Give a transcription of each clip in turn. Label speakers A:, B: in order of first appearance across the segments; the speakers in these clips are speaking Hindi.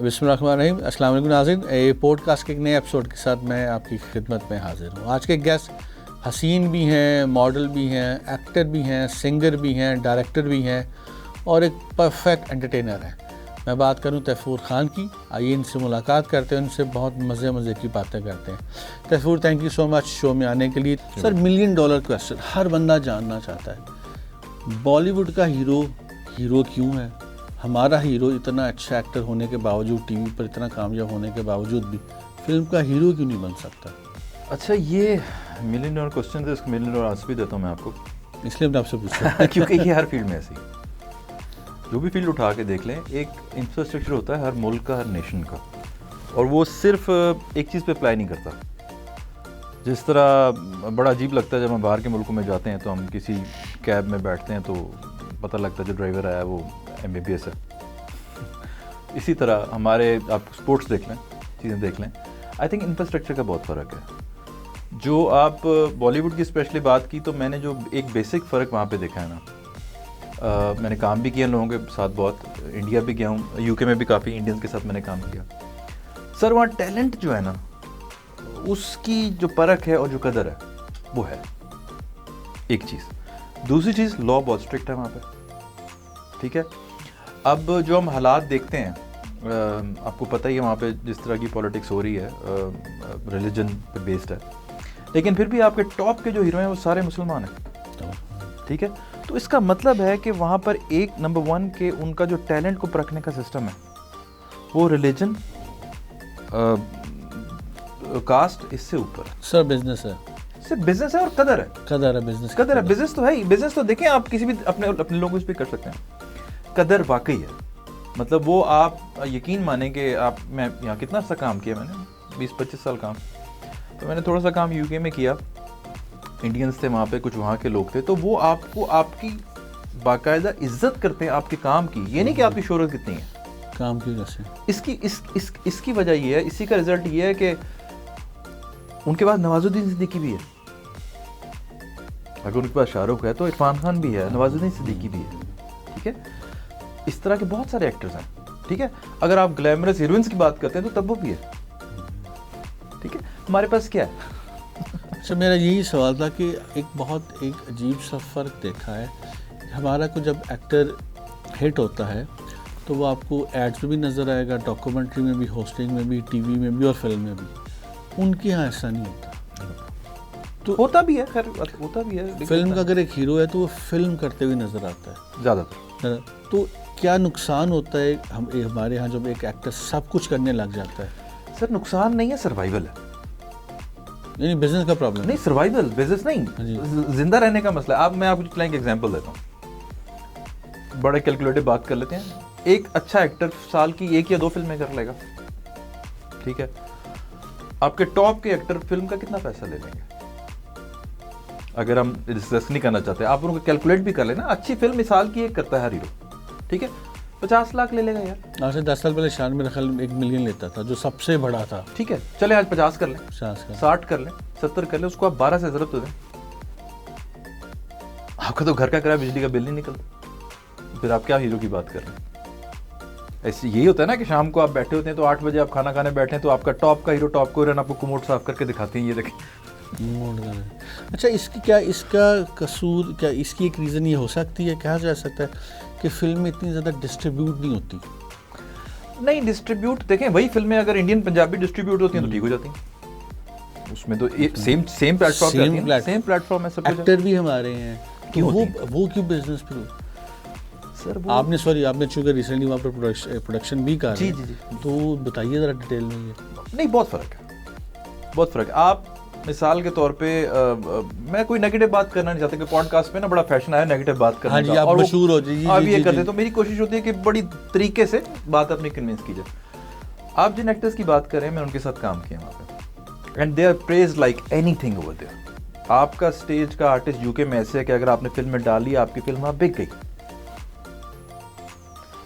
A: बिस्मिल्लाहिर्रहमानिर्रहीम। अस्सलाम वालेकुम नाज़रीन, ये पॉडकास्ट के एक नए एपिसोड के साथ मैं आपकी खिदमत में हाज़िर हूँ। आज के गेस्ट हसीन भी हैं, मॉडल भी हैं, एक्टर भी हैं, सिंगर भी हैं, डायरेक्टर भी हैं और एक परफेक्ट एंटरटेनर हैं। मैं बात करूँ तैफूर ख़ान की। आइए इनसे मुलाकात करते हैं, उनसे बहुत मज़े की बातें करते हैं। Taifur, thank you so much show में आने के लिए। सर, $1 मिलियन क्वेश्चन हर बंदा जानना चाहता है, बॉलीवुड का हीरो क्यों है? हमारा हीरो इतना अच्छा एक्टर होने के बावजूद, टीवी पर इतना कामयाब होने के बावजूद भी फिल्म का हीरो क्यों नहीं बन सकता?
B: अच्छा, ये $1 मिलियन क्वेश्चन है, इसका $1 मिलियन आंसर भी देता हूँ मैं आपको,
A: इसलिए मैं आपसे पूछ रहा हूँ।
B: क्योंकि ये हर फील्ड में ऐसी, जो भी फील्ड उठा के देख लें, एक इंफ्रास्ट्रक्चर होता है हर मुल्क का, हर नेशन का, और वो सिर्फ एक चीज़ पे अप्लाई नहीं करता। जिस तरह बड़ा अजीब लगता है जब हम बाहर के मुल्कों में जाते हैं तो हम किसी कैब में बैठते हैं तो पता लगता है जो ड्राइवर आया वो MBBS है। इसी तरह हमारे, आप स्पोर्ट्स देख लें, चीज़ें देख लें, आई थिंक इंफ्रास्ट्रक्चर का बहुत फ़र्क है। जो आप बॉलीवुड की स्पेशली बात की तो मैंने जो एक बेसिक फ़र्क वहाँ पे देखा है ना, मैंने काम भी किया लोगों के साथ, बहुत इंडिया भी गया हूँ, UK में भी काफ़ी इंडियंस के साथ मैंने काम किया। सर, वहाँ टैलेंट जो है ना, उसकी जो परख है और जो कदर है वो है एक चीज़। दूसरी चीज़, लॉ बहुत स्ट्रिक्ट है वहाँ पे, ठीक है। अब जो हम हालात देखते हैं, आपको पता ही है वहाँ पे जिस तरह की पॉलिटिक्स हो रही है, रिलीजन पे बेस्ड है, लेकिन फिर भी आपके टॉप के जो हीरो हैं वो सारे मुसलमान हैं, ठीक है। तो इसका मतलब है कि वहाँ पर एक नंबर 1 के उनका जो टैलेंट को परखने का सिस्टम है वो रिलीजन, कास्ट, इससे ऊपर है।
A: सर, बिजनेस है,
B: सिर्फ बिजनेस है और कदर है। कदर है। बिजनेस तो है ही, बिजनेस तो देखें आप किसी भी अपने लोगों से भी कर सकते हैं। कदर वाकई है, मतलब वो आप यकीन माने कि आप, मैं यहाँ कितना सा काम किया मैंने, 20-25 साल काम, तो मैंने थोड़ा सा काम UK में किया, इंडियंस थे वहाँ पे, कुछ वहाँ के लोग थे, तो वो आपको आपकी बाकायदा इज्जत करते हैं आपके काम की, ये नहीं कि आपकी शोहरत कितनी है,
A: काम की वजह से।
B: इसकी वजह ये है, इसी का रिजल्ट ये है कि उनके पास नवाजुद्दीन सिद्दीकी भी है, अगर उनके पास शाहरुख है तो इरफान खान भी है, नवाजुद्दीन सिद्दीकी भी है, ठीक है। इस तरह के बहुत सारे एक्टर्स हैं, ठीक है। अगर आप ग्लैमरस हीरोइंस की बात करते हैं तो तब वो भी है, ठीक है। हमारे पास क्या है?
A: अच्छा, मेरा यही सवाल था कि एक अजीब सा फ़र्क देखा है, हमारा को जब एक्टर हिट होता है तो वो आपको एड्स में भी नज़र आएगा, डॉक्यूमेंट्री में भी, होस्टिंग में भी, टीवी में भी और फिल्म में भी। उनके यहाँ ऐसा नहीं होता।
B: तो होता भी है, खैर होता भी है।
A: फिल्म का अगर एक हीरो है तो वो फिल्म करते हुए नज़र आता है
B: ज़्यादातर।
A: तो क्या नुकसान होता है हमारे यहाँ जब एक एक्टर सब कुछ करने लग जाता है?
B: सर, नुकसान नहीं है, सर्वाइवल है।
A: नहीं, बिजनेस का प्रॉब्लम
B: नहीं, सर्वाइवल, बिजनेस नहीं, जिंदा रहने का मसला है। अब मैं आपको एक एग्जांपल देता हूँ, बड़े कैलकुलेटिव बात कर लेते हैं। एक अच्छा एक्टर साल की 1 या 2 फिल्में कर लेगा, ठीक है। आपके टॉप के एक्टर फिल्म का कितना पैसा ले लेंगे? अगर हम डिस्कस नहीं करना चाहते, आप उनको कैलकुलेट भी कर लेना। अच्छी फिल्म मिसाल की एक करता है हर हीरो, ठीक है, 50 लाख ले लेगा यार।
A: आज से 10 साल पहले शान मेरा ख्याल $1 मिलियन लेता था, जो सबसे बड़ा था,
B: ठीक है। चले आज 50 कर लें, 60 कर लें, 70 कर लें, उसको आप 12 से ज़रूरत तो दें, आपका तो घर का किराया, बिजली का बिल नहीं निकलता, फिर आप क्या हीरो की बात कर रहे हैं? ऐसे यही होता है ना कि शाम को आप बैठे होते हैं तो 8 बजे आप खाना खाने बैठे हैं तो आपका टॉप का हीरो, टॉप को हीरोइन आपको कुमोट साफ करके दिखाते हैं, ये देखें।
A: अच्छा, इसका कसूर क्या, इसकी एक रीज़न ये हो सकती है, कहा जा सकता है कि फिल्में इतनी ज़्यादा डिस्ट्रीब्यूट नहीं होती?
B: नहीं, डिस्ट्रीब्यूट देखें, वही फिल्में अगर इंडियन पंजाबी डिस्ट्रीब्यूट होती हैं तो ठीक हो जाती हैं, उसमें तो सेम प्लेटफॉर्म है, सब
A: एक्टर भी हमारे हैं, क्यों वो क्यों बिजनेस पे? सर, आपने चूँकि रिसेंटली वहाँ पर प्रोडक्शन भी कर, जी, तो बताइए ज़रा डिटेल में। ये
B: नहीं, बहुत फ़र्क है। आप मिसाल के तौर पे, मैं कोई नेगेटिव बात करना नहीं चाहता कि पॉडकास्ट पे ना बड़ा फैशन आया नेगेटिव बात करने का,
A: आप मशहूर हो जाइए,
B: आप ये करते, तो मेरी कोशिश होती है कि बड़ी तरीके से बात अपनी कन्विंस की जाए। आप जिन एक्टर्स की बात कर रहे हैं, मैं उनके साथ काम किया वहाँ पे, and they are praised like anything over there. आपका स्टेज का आर्टिस्ट UK में ऐसे है कि अगर आपने फिल्म में डाली, आपकी फिल्म वहाँ बिक गई।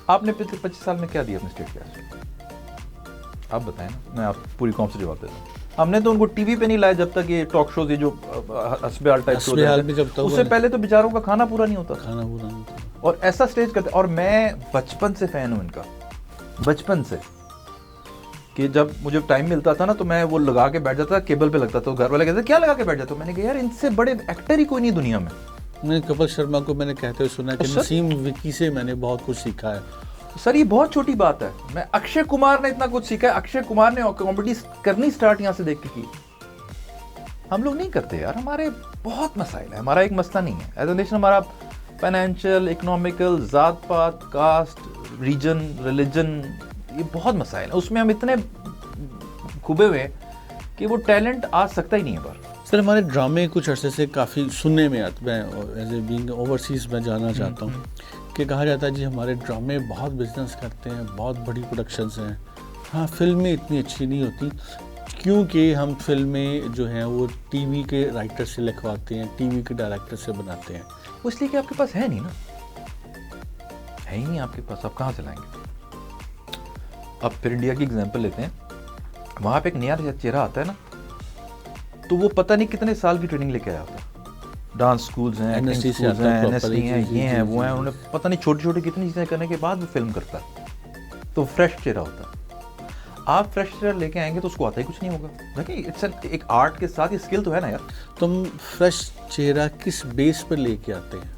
B: आपने पिछले 25 साल में क्या दिया अपने स्टेज के आर्टिस्ट? आप बताएं ना, मैं आप पूरी कॉम से जवाब देता हूँ। हमने तो उनको टीवी पे नहीं लाया जब तक ये टॉक शोज, ये जो हस्बेहाल टाइप शो थे, उससे पहले तो बेचारों का खाना पूरा नहीं होता, और ऐसा स्टेज करते। और मैं बचपन से फैन हूँ इनका, बचपन से। कि जब मुझे टाइम मिलता था ना तो मैं वो लगा के बैठ जाता, केबल पे लगता था, तो घर वाले कहते क्या लगा के बैठ जाते हो? मैंने कहा यार इनसे बड़े एक्टर ही कोई नहीं दुनिया में।
A: मैंने कपिल शर्मा को मैंने कहते हुए सुना कि नसीम विकी से मैंने बहुत कुछ सीखा है।
B: सर ये बहुत छोटी बात है, मैं अक्षय कुमार ने इतना कुछ सीखा है। अक्षय कुमार ने कॉमेडी करनी स्टार्ट यहाँ से देख के की, हम लोग नहीं करते यार। हमारे बहुत मसाइल है, हमारा एक मसला नहीं है एज अ नेशन। हमारा फाइनेंशियल, इकोनॉमिकल, जात पात, कास्ट, रीजन, रिलीजन, ये बहुत मसाइल है। उसमें हम इतने खुबे हुए हैं कि वो टैलेंट आ सकता ही नहीं है बाहर।
A: सर हमारे ड्रामे कुछ अरसे से काफ़ी सुनने में आते, मैं एज ए बीइंग ओवरसीज़ में जाना चाहता हूँ कि कहा जाता है जी हमारे ड्रामे बहुत बिजनेस करते हैं, बहुत बड़ी प्रोडक्शंस हैं। हाँ, फिल्में इतनी अच्छी नहीं होती क्योंकि हम फिल्में जो हैं वो टीवी के राइटर से लिखवाते हैं, टीवी के डायरेक्टर से बनाते हैं।
B: वो इसलिए कि आपके पास है नहीं ना, है ही नहीं आपके पास, आप कहाँ से लाएंगे? अब फिर इंडिया की एग्जांपल लेते हैं, वहाँ पे एक नया चेहरा आता है ना, तो वो पता नहीं कितने साल की ट्रेनिंग लेके आया होता है। डांस स्कूल्स हैं, एक्टिंग स्कूल्स हैं, NST हैं, ये हैं, वो हैं, उन्होंने पता नहीं छोटी छोटी कितनी चीज़ें करने के बाद वो फिल्म करता है, तो फ्रेश चेहरा होता है। आप फ्रेश चेहरा लेके आएंगे तो उसको आता ही कुछ नहीं होगा। देखिए इट्स एक आर्ट के साथ ये स्किल तो है ना यार।
A: तुम फ्रेश चेहरा किस बेस पर लेके आते हैं?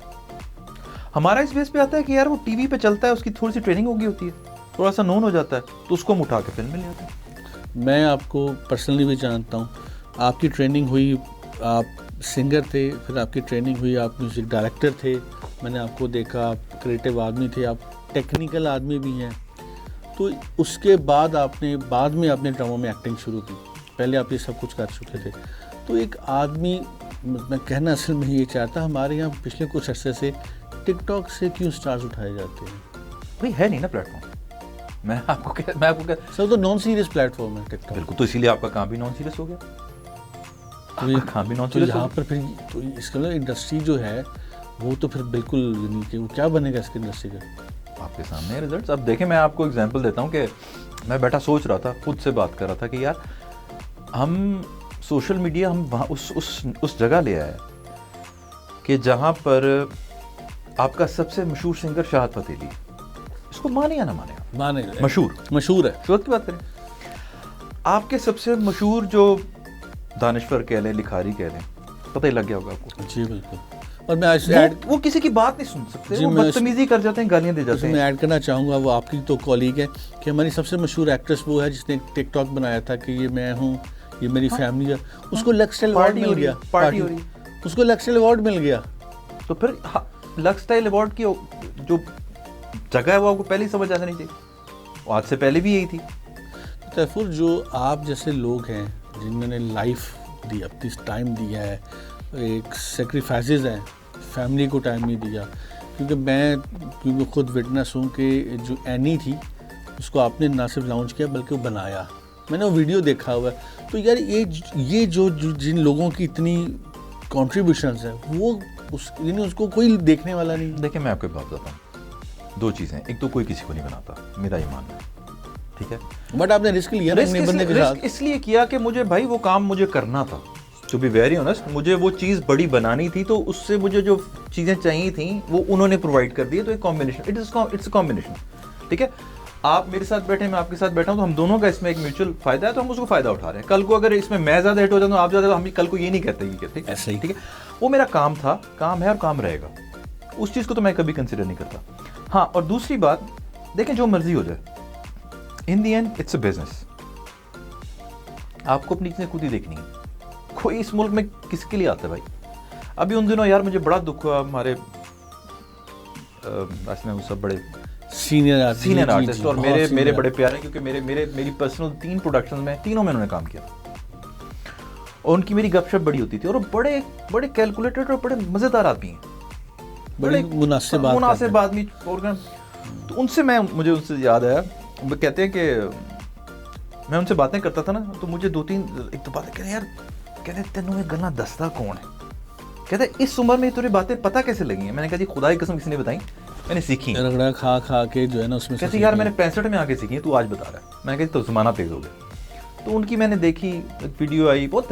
B: हमारा इस बेस पे आता है कि यार वो टीवी पे चलता है, उसकी थोड़ी सी ट्रेनिंग होगी होती है, थोड़ा सा नोन हो जाता है, तो उसको हम उठा के फिल्म में ले आते हैं।
A: मैं आपको पर्सनली भी जानता हूँ, आपकी ट्रेनिंग हुई, आप सिंगर थे, फिर आपकी ट्रेनिंग हुई, आप म्यूज़िक डायरेक्टर थे, मैंने आपको देखा, आप क्रिएटिव आदमी थे, आप टेक्निकल आदमी भी हैं। तो उसके बाद बाद में आपने ड्रामा में एक्टिंग शुरू की, पहले आप ये सब कुछ कर चुके थे। तो एक आदमी, मैं कहना असल में ये चाहता, हमारे यहाँ पिछले कुछ अरसे से टिकटॉक से क्यों स्टार्स उठाए जाते हैं?
B: भाई है नहीं ना प्लेटफॉर्म। मैं आपको
A: सर तो नॉन सीरियस प्लेटफॉर्म है टिकटॉक।
B: बिल्कुल, तो इसीलिए आपका काम भी नॉन सीरियस हो गया।
A: तो ये काम भी नॉन सीरियस, यहाँ पर फिर तो इसका मतलब इंडस्ट्री जो है वो तो फिर बिल्कुल यूनिक है। वो क्या बनेगा इसकी इंडस्ट्री का?
B: आपके सामने रिजल्ट्स। अब देखें, मैं आपको एग्जांपल देता हूँ कि मैं बैठा सोच रहा था, खुद से बात कर रहा था कि यार हम सोशल मीडिया हम वहाँ उस जगह ले आए कि जहाँ पर आपका सबसे मशहूर सिंगर शाहद फतेह अली, इसको माने या ना माने, मशहूर है, शोहरत की बात करें, आपके सबसे मशहूर जो दानिश्वर कह लें, लिखारी कह लें, पता ही लग गया होगा आपको।
A: जी बिल्कुल। और मैं
B: वो किसी की बात नहीं सुन सकते, वो बदतमीजी कर जाते हैं, गालियां दे जाते हैं।
A: मैं ऐड करना चाहूँगा, वो आपकी तो कॉलीग है कि हमारी सबसे मशहूर एक्ट्रेस वो है जिसने टिकटॉक बनाया था कि ये मैं हूँ, ये मेरी फैमिली है। उसको लक्सस्टाइल अवार्ड मिल गया,
B: पार्टी हो रही,
A: उसको लक्सस्टाइल अवार्ड मिल गया।
B: तो फिर लक्सस्टाइल अवार्ड की जो जगह है वो आपको पहले ही समझ आ जानी चाहिए, आज से पहले भी यही थी।
A: तैफूर, जो आप जैसे लोग हैं जिन्होंने लाइफ दी, अपनी टाइम दिया है, एक सेक्रीफाइसेस हैं, फैमिली को टाइम नहीं दिया, क्योंकि खुद विटनेस हूँ कि जो एनी थी उसको आपने ना सिर्फ लॉन्च किया बल्कि वो बनाया, मैंने वो वीडियो देखा हुआ है। तो यार ये जो जिन लोगों की इतनी कॉन्ट्रीब्यूशंस हैं वो उसको कोई देखने वाला नहीं।
B: देखिए मैं आपको एक बात बताता हूँ, दो चीज़ें, एक तो कोई किसी को नहीं बनाता, मेरा ये मानना है, ठीक है,
A: बट आपने रिस्क लिया ना अपने बंदे के साथ।
B: इसलिए किया कि मुझे भाई वो काम मुझे करना था, टू बी वेरी ऑनेस्ट, मुझे वो चीज़ बड़ी बनानी थी, तो उससे मुझे जो चीज़ें चाहिए थी वो उन्होंने प्रोवाइड कर दी, तो एक कॉम्बिनेशन, इट्स अ कॉम्बिनेशन, ठीक है। आप मेरे साथ बैठे, मैं आपके साथ बैठा हूँ, तो हम दोनों का इसमें एक म्यूचुअल फायदा है, तो हम उसको फायदा उठा रहे हैं। कल को अगर इसमें मैं ज़्यादा हिट हो जाता हूँ, आप ज़्यादा, तो हम कल को ये नहीं कहते कि ठीक है, ऐसा ही, ठीक है, वो मेरा काम था, काम है और काम रहेगा, उस चीज़ को तो मैं कभी कंसिडर नहीं करता। हाँ, और दूसरी बात, देखें जो मर्जी हो जाए, इन दी एंड इट्स अ बिजनेस, आपको अपनी चीज़ें खुद ही देखनी है। कोई इस मुल्क में किसके लिए आता है भाई? अभी उन दिनों यार मुझे बड़ा दुख हुआ, हमारे वो सब बड़े सीनियर आर्टिस्ट और मेरे बड़े प्यारे, क्योंकि मेरी पर्सनल 3 प्रोडक्शन में, तीनों में उन्होंने काम किया, और उनकी मेरी गपशप बड़ी होती थी, और बड़े कैलकुलेटेड और बड़े मज़ेदार आदमी हैं, बड़े मुनासिब आदमी। तो उनसे मुझे उनसे याद आया, वो कहते हैं कि मैं उनसे बातें करता था ना, तो मुझे 2-3 एक तो बातें कहते, यार कहते तेनों ये गल्ला दसदा कौन है? कहते इस उम्र में तुझे बातें पता कैसे लगी हैं? मैंने कहा जी खुदा की कसम किसी ने बताई, मैंने सीखी,
A: रगड़ा खा के जो है ना उसमें।
B: कहते यार मैंने 65 में आके सीखी है, तू आज बता रहा है। मैंने कहा तो ज़माना तेज़ हो गया। तो उनकी मैंने देखी, वीडियो आई, बहुत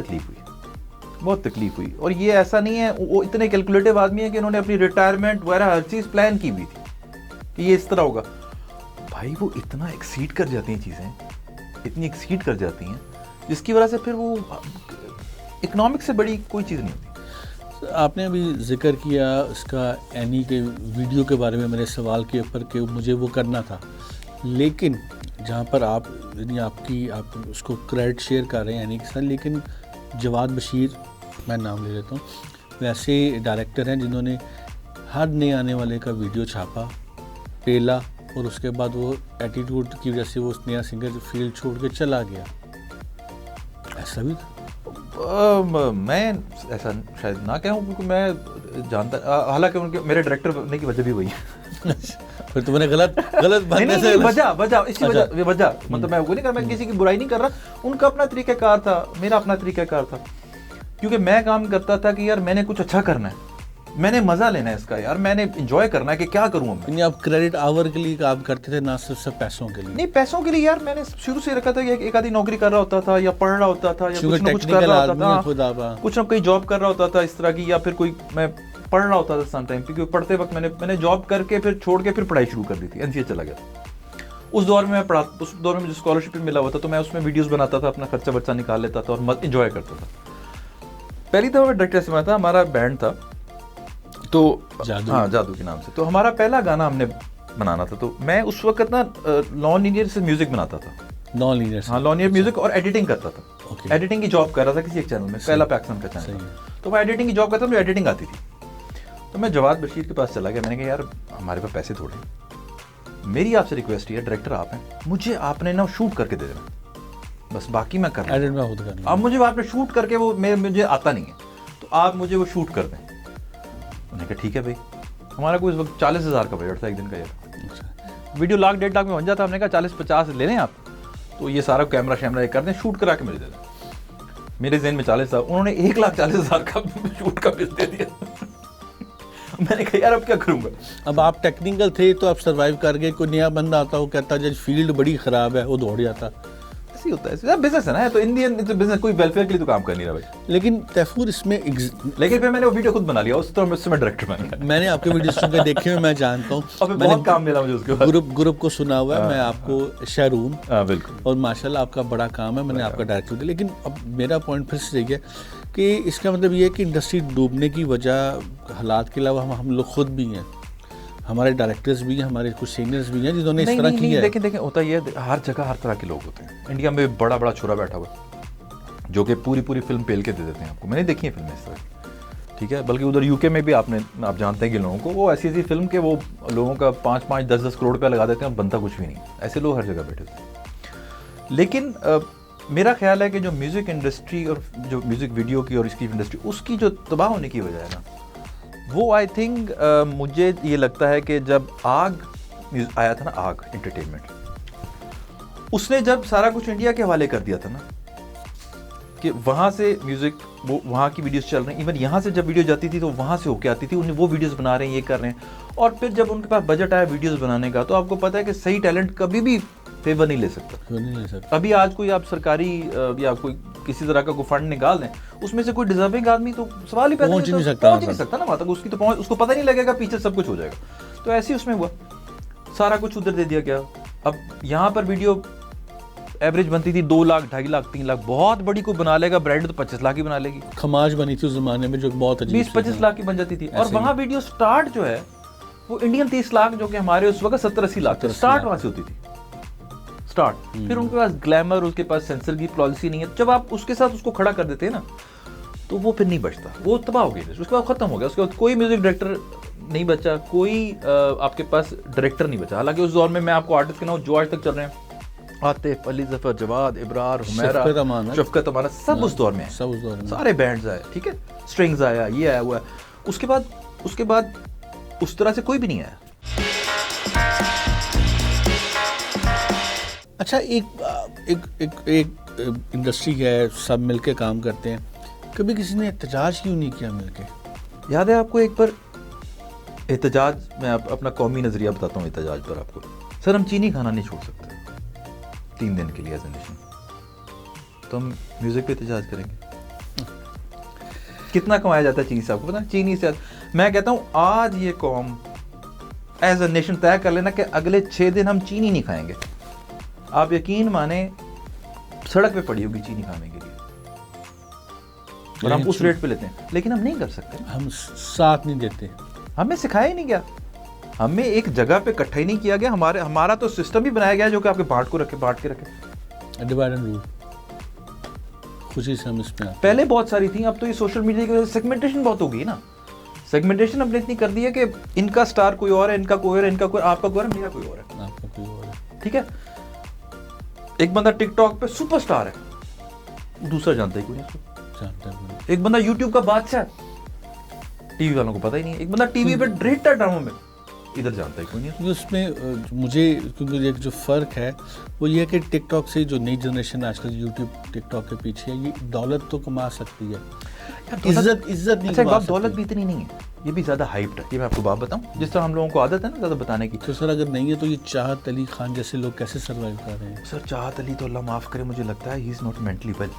B: तकलीफ हुई, और ये ऐसा नहीं है, वो इतने कैलकुलेटिव आदमी है कि उन्होंने अपनी रिटायरमेंट वगैरह हर चीज़ प्लान की हुई थी कि ये इस तरह होगा। भाई वो इतना एक्सीड कर जाती हैं चीज़ें, इतनी एक्सीड कर जाती हैं जिसकी वजह से फिर वो इकोनॉमिक से बड़ी कोई चीज़ नहीं होती।
A: आपने अभी जिक्र किया इसका एनी के वीडियो के बारे में, मेरे सवाल के ऊपर कि मुझे वो करना था, लेकिन जहाँ पर आप यानी आप उसको क्रेडिट शेयर कर रहे हैं एनी के साथ, लेकिन जवाद बशीर, मैं नाम ले लेता हूँ, वैसे डायरेक्टर हैं जिन्होंने हर नए आने वाले का वीडियो छापा, पेला, और उसके बाद वो एटीट्यूड की वजह से वो नया सिंगर फील्ड छोड़ के चला गया। ऐसा भी था?
B: मैं ऐसा शायद ना कहूँ, क्योंकि मैं जानता, हालांकि उनके मेरे डायरेक्टर बनने की वजह भी वही है।
A: फिर तुमने गलत बनने से
B: वजह इसी वजह मतलब मैं वो नहीं कर, मैं किसी की बुराई नहीं कर रहा, उनका अपना तरीक़ाकार था, मेरा अपना तरीक़ाकार था, क्योंकि मैं काम करता था कि यार मैंने कुछ अच्छा करना है, मैंने मज़ा लेना है इसका, यार मैंने इंजॉय करना है कि क्या करूँ मैं।
A: आप क्रेडिट आवर के लिए काम करते थे, ना सिर्फ पैसों के लिए?
B: नहीं, पैसों के लिए यार मैंने शुरू से रखा था कि एक आधी नौकरी कर रहा होता था, या पढ़ रहा होता था, या कुछ ना कुछ कर रहा होता था, कुछ ना कोई जॉब कर रहा होता था इस तरह की, या फिर कोई मैं पढ़ रहा होता था सम टाइम, क्योंकि पढ़ते वक्त मैंने जॉब करके फिर छोड़ के फिर पढ़ाई शुरू कर दी थी, एनसीए चला गया। उस दौर में मैं उस दौर में मुझे स्कॉलरशिप मिला हुआ था, तो मैं उसमें वीडियोस बनाता था, अपना खर्चा वर्चा निकाल लेता था और इंजॉय करता था। पहली दफ़ा मैं डायरेक्टर से बना था, हमारा बैंड था तो जादू के नाम से, तो हमारा पहला गाना हमने बनाना था, तो मैं उस वक्त ना नॉन लीनियर से म्यूजिक बनाता था,
A: नॉन लीनियर
B: म्यूजिक, और एडिटिंग करता था। एडिटिंग की जॉब कर रहा था किसी एक चैनल में, पहला पाकिस्तान का चैनल, तो मैं एडिटिंग की जॉब करता था, मुझे एडिटिंग आती थी। तो मैं जवाद बशीर के पास चला गया, मैंने कहा यार हमारे पास पैसे थोड़े, मेरी आपसे रिक्वेस्ट है, डायरेक्टर आप हैं, मुझे आपने ना शूट करके दे देना, बस बाकी मैं कर रहा हूँ, अब मुझे आपने शूट करके वो मुझे आता नहीं है, तो आप मुझे वो शूट कर दें। उन्होंने कहा ठीक है भाई। हमारा कोई इस वक्त 40,000 का बजट था एक दिन का यार, वीडियो लाख 1.5 लाख में बन जाता। हमने कहा 40-50 ले लें आप, तो ये सारा कैमरा शैमरा कर दें, शूट करा के मुझे दे दें। मेरे जहन में 40 था, उन्होंने 1,40,000 का शूट का बिल दे दिया। मैंने कहा यार अब क्या करूँगा।
A: अब आप टेक्निकल थे तो आप सर्वाइव कर गए, कोई नया बंदा आता हो कहता जज फील्ड बड़ी ख़राब है, वो दौड़ जाता।
B: ऐसे होता है, बिजनेस है ना, तो इंडियन बिजनेस, कोई वेलफेयर के लिए तो काम कर नहीं रहा भाई।
A: लेकिन तैफूर इसमें
B: लेकिन फिर मैंने वो वीडियो खुद बना लिया, उस तरह मैं डायरेक्टर बन गया।
A: मैंने आपके वीडियोस के देखे हुए, मैं जानता हूँ,
B: मैंने बहुत काम मिला मुझे उसके बाद,
A: ग्रुप को सुना हुआ है, मैं आपको शारून,
B: बिल्कुल,
A: और माशाल्लाह आपका बड़ा काम है, मैंने आपका डायरेक्टर दिया। लेकिन अब मेरा पॉइंट फिर से यही है कि इसका मतलब ये है कि इंडस्ट्री डूबने की वजह हालात के अलावा हम लोग खुद भी हैं, हमारे डायरेक्टर्स भी हैं, हमारे कुछ सीनियर्स भी हैं जिन्होंने इस तरह किया है।
B: देखें होता ये हर जगह हर तरह के लोग होते हैं। इंडिया में बड़ा छुरा बैठा हुआ जो कि पूरी फिल्म पेल के दे देते हैं आपको। मैंने देखी है फिल्में इस तरह, ठीक है, बल्कि उधर यूके में भी आप जानते हैं कि लोगों को वो ऐसी फिल्म के वो लोगों का 5-5, 10-10 करोड़ रुपया लगा देते हैं और बनता कुछ भी नहीं। ऐसे लोग हर जगह बैठे होते हैं। लेकिन मेरा ख्याल है कि जो म्यूज़िक इंडस्ट्री और जो म्यूज़िक वीडियो की और इसकी इंडस्ट्री, उसकी जो तबाह होने की वजह है ना, वो आई थिंक मुझे ये लगता है कि जब आग आया था ना, आग एंटरटेनमेंट, उसने जब सारा कुछ इंडिया के हवाले कर दिया था ना, कि वहाँ से म्यूज़िक, वो वहाँ की वीडियोस चल रही हैं, इवन यहाँ से जब वीडियो जाती थी तो वहाँ से होके आती थी, उन्हें वो वीडियोस बना रहे हैं, ये कर रहे हैं। और फिर जब उनके पास बजट आया वीडियोस बनाने का, तो आपको पता है कि सही टैलेंट कभी भी फेवर नहीं ले सकता। अभी आज कोई आप सरकारी या कोई किसी तरह का कोई फंड निकाल दें, उसमें से कोई डिजर्विंग आदमी तो सवाल ही पैदा
A: पहुंच नहीं सकता ना
B: वहाँ तक, उसकी तो पहुंच, उसको पता नहीं लगेगा, पीछे सब कुछ हो जाएगा। तो ऐसे ही उसमें हुआ, सारा कुछ उधर दे दिया गया। अब यहाँ पर वीडियो एवरेज बनती थी 2 लाख, 2.5 लाख, 3 लाख, बहुत बड़ी कोई बना लेगा ब्रांड तो 25 लाख की बना लेगी।
A: खमाज बनी थी उस जमाने में जो बहुत
B: 20-25 लाख की बन जाती थी। और वहाँ वीडियो स्टार्ट जो है वो इंडियन 30 लाख, जो कि हमारे उस वक्त 70-80 लाख स्टार्ट वहाँ से होती थी, स्टार्ट। फिर उनके पास ग्लैमर, उसके पास सेंसर की पॉलिसी नहीं है। जब आप उसके साथ उसको खड़ा कर देते हैं ना, तो वो फिर नहीं बचता, वो तबाह हो गया, उसके बाद खत्म हो गया। उसके बाद कोई म्यूजिक डायरेक्टर नहीं बचा, कोई आपके पास डायरेक्टर नहीं बचा। हालांकि उस दौर में मैं आपको आर्टिस्ट के नाम जो आज तक चल रहे हैं, आतिफ, अली जफर, जवाद, इब्रार, हुमैरा, शफकत अमाना, सब उस दौर में है, सब उस दौर में, सारे बैंड्स आए, ठीक है, स्ट्रिंग्स आया, ये आया हुआ है। उसके बाद उस तरह से कोई भी नहीं आया।
A: अच्छा, एक इंडस्ट्री है, सब मिलके काम करते हैं, कभी किसी ने एहतजाज क्यों नहीं किया मिलके?
B: याद है आपको एक बार एहतजाज, मैं अपना कौमी नज़रिया बताता हूँ एहतजाज पर आपको। सर, हम चीनी खाना नहीं छोड़ सकते 3 दिन के लिए एज ए नेशन, तो हम म्यूज़िक पे एहतजाज करेंगे। कितना कमाया जाता है चीनी से, आपको पता है? चीनी से मैं कहता हूँ आज ये कौम एज ए नेशन तय कर लेना कि अगले 6 दिन हम चीनी नहीं खाएंगे। आप यकीन माने सड़क पे पड़ी होगी चीनी खाने के लिए, और हम उस रेट पे लेते हैं, लेकिन हम नहीं कर सकते,
A: हम साथ नहीं देते,
B: हमें सिखाया ही नहीं गया, हमें एक जगह पे इकट्ठा ही नहीं किया गया, हमारा तो सिस्टम ही बनाया गया जो कि आपके बांट के रखे,
A: डिवाइड एंड रूल, खुशी से हम इसमें आते।
B: पहले बहुत सारी थी, अब तो ये सोशल मीडिया की वजह से सेगमेंटेशन बहुत हो गई ना, सेगमेंटेशन हमने इतनी कर दी है कि इनका स्टार कोई और है, इनका कोई और है, इनका कोई, आपका कोई और है, मेरा कोई और है,
A: आपका कोई और है,
B: ठीक है। एक बंदा टिकटॉक पे सुपरस्टार है, दूसरा जानता ही कोई नहीं उसको,
A: जानता है।
B: एक बंदा यूट्यूब का बादशाह है, टीवी वालों को पता ही नहीं है, एक बंदा टीवी पे डायरेक्टर ड्रामा में, इधर जानता ही कोई नहीं है।
A: उसमें मुझे क्योंकि एक जो फ़र्क है वो ये है कि टिकटॉक से जो नई जनरेशन आजकल यूट्यूब टिकटॉक के पीछे है, ये दौलत तो कमा सकती है, इज्जत नहीं
B: अच्छा,
A: कमा
B: दौलत
A: सकती।
B: भी इतनी नहीं है, ये भी ज़्यादा हाइप्ड है, ये मैं आपको बात बताऊं, जिस तरह हम लोगों को आदत है ना ज़्यादा बताने की।
A: तो सर अगर नहीं है तो ये चाहत अली खान जैसे लोग कैसे सर्वाइव कर रहे हैं?
B: सर चाहत अली तो अल्लाह माफ़ करे, मुझे लगता है he is not mentally well,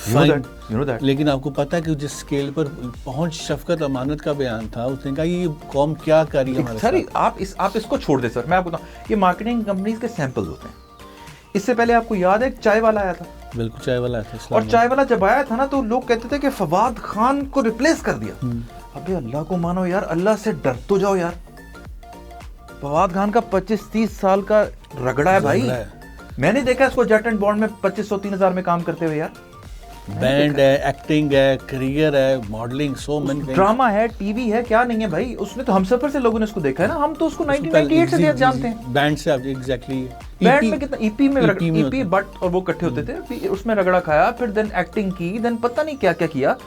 B: you know that.
A: लेकिन आपको पता है कि जिस स्केल पर पहुंच शफकत अमानत का बयान था, उसने कहा ये कौम क्या कर रही है हमारे
B: सर
A: साथ?
B: आप इसको छोड़ दे सर, मैं आपको बताऊं, ये मार्केटिंग कंपनीज के सैंपल्स होते हैं। इससे पहले आपको याद है एक चाय वाला आया था,
A: बिल्कुल चाय वाला था,
B: और चाय वाला जब आया था ना तो लोग कहते थे कि फवाद खान को रिप्लेस कर दिया। अबे अल्लाह को मानो यार, अल्लाह से डर तो जाओ यार, फवाद खान का 25-30 साल का रगड़ा है भाई, मैंने देखा इसको जेट एंड बॉन्ड में 2500-3000 में काम करते हुए यार,
A: बैंड है, एक्टिंग है, करियर है, मॉडलिंग, सो मेनी
B: ड्रामा है, टीवी है, क्या नहीं है भाई, उसने तो हमसफर से लोगों ने उसको देखा है ना, हम तो उसको 1998 से जानते हैं।
A: बैंड से आप एग्जैक्टली,
B: बैंड में कितना ईपी बट और वो इकट्ठे होते थे, उसमें रगड़ा खाया, फिर देन एक्टिंग की, देन पता नहीं क्या क्या किया,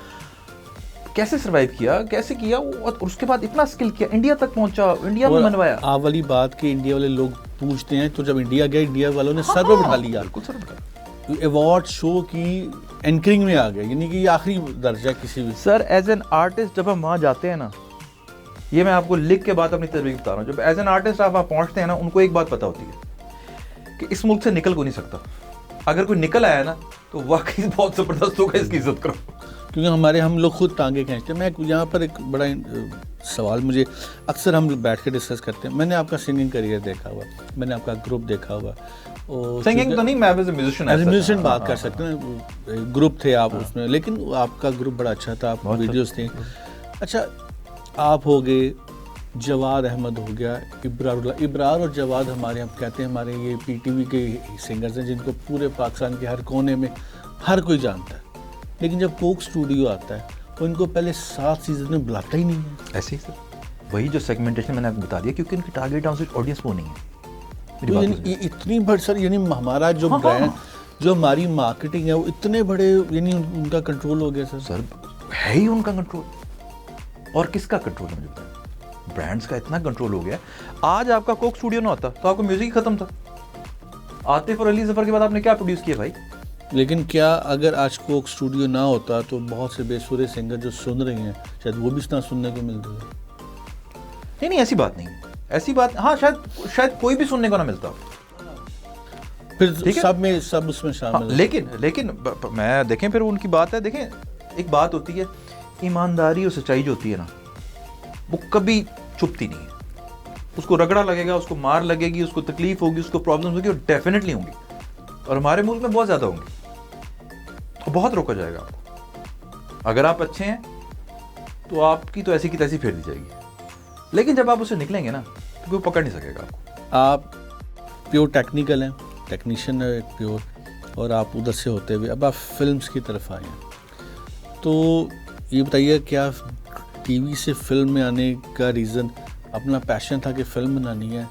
B: कैसे सरवाइव किया, कैसे किया, और उसके बाद इतना स्किल किया, इंडिया तक पहुंचा, इंडिया में मनवाया।
A: आप वाली बात कि इंडिया वाले लोग पूछते हैं, तो जब इंडिया गए, इंडिया वालों ने सर पर बिठा लिया,
B: बिल्कुल सर बिठा,
A: अवार्ड शो की एंकरिंग में आ गया, यानी कि ये आखिरी दर्जा किसी भी।
B: सर एज एन आर्टिस्ट जब हम वहाँ जाते हैं ना, ये मैं आपको लिख के बात अपनी तजर्बे बता रहा हूँ, जब एज एन आर्टिस्ट आप वहाँ पहुँचते हैं ना, उनको एक बात पता होती है कि इस मुल्क से निकल को नहीं सकता, अगर कोई निकल आया ना तो वाकई बहुत ज़बरदस्त होगा, इसकी इज्जत करो,
A: क्योंकि हम लोग खुद टांगे खींचते हैं। मैं यहाँ पर एक बड़ा सवाल, मुझे अक्सर हम बैठ के डिस्कस करते हैं, मैंने आपका सिंगिंग करियर देखा हुआ, मैंने आपका ग्रुप देखा हुआ,
B: सिंगिंग तो नहीं, मैं एज ए म्यूजिशियन
A: बात कर सकते हैं, ग्रुप थे आप उसमें, लेकिन आपका ग्रुप बड़ा अच्छा था, आप वीडियोस थे। अच्छा, आप हो गए, जवाद अहमद हो गया, इब्रार और जवाद हमारे, हम कहते हैं हमारे ये पीटीवी के सिंगर्स हैं जिनको पूरे पाकिस्तान के हर कोने में हर कोई जानता है, लेकिन जब कोक स्टूडियो आता है वो इनको पहले 7 सीजन में बुलाता ही नहीं है।
B: ऐसे ही सर, वही जो सेगमेंटेशन मैंने आपको बता दिया, क्योंकि इनकी टारगेट ऑडियंस वो नहीं है।
A: तो इतनी बड़ी सर, यानी हमारा जो ब्रांड, जो हमारी मार्केटिंग है, वो इतने बड़े, यानी उनका कंट्रोल हो गया सर
B: है ही उनका कंट्रोल, और किसका कंट्रोल है मुझे बताएं, ब्रांड्स का इतना कंट्रोल हो गया। आज आपका कोक स्टूडियो ना होता तो आपको म्यूजिक ही खत्म था, आतिफ और अली ज़फर के बाद आपने क्या प्रोड्यूस किया भाई?
A: लेकिन क्या अगर आज कोक स्टूडियो ना होता तो बहुत से बेसुरे सिंगर जो सुन रहे हैं शायद वो भी ना सुनने को मिलते?
B: नहीं, ऐसी बात नहीं, ऐसी बात, हाँ शायद कोई भी सुनने को ना मिलता,
A: फिर सब उसमें शामिल।
B: हाँ, लेकिन मैं देखें, फिर उनकी बात है, देखें एक बात होती है, ईमानदारी और सच्चाई जो होती है ना, वो कभी छुपती नहीं है, उसको रगड़ा लगेगा, उसको मार लगेगी, उसको तकलीफ होगी, उसको प्रॉब्लम होगी, और डेफिनेटली होंगी, और हमारे मुल्क में बहुत ज़्यादा होंगी, तो बहुत रोका जाएगा आपको। अगर आप अच्छे हैं तो आपकी तो ऐसी की तैसी फेर दी जाएगी, लेकिन जब आप उससे निकलेंगे ना तो कोई पकड़ नहीं सकेगा आपको।
A: आप प्योर टेक्निकल हैं, टेक्नीशियन है प्योर, और आप उधर से होते हुए अब आप फिल्म्स की तरफ आए हैं, तो ये बताइए क्या टीवी से फिल्म में आने का रीज़न अपना पैशन था कि फिल्म बनानी है,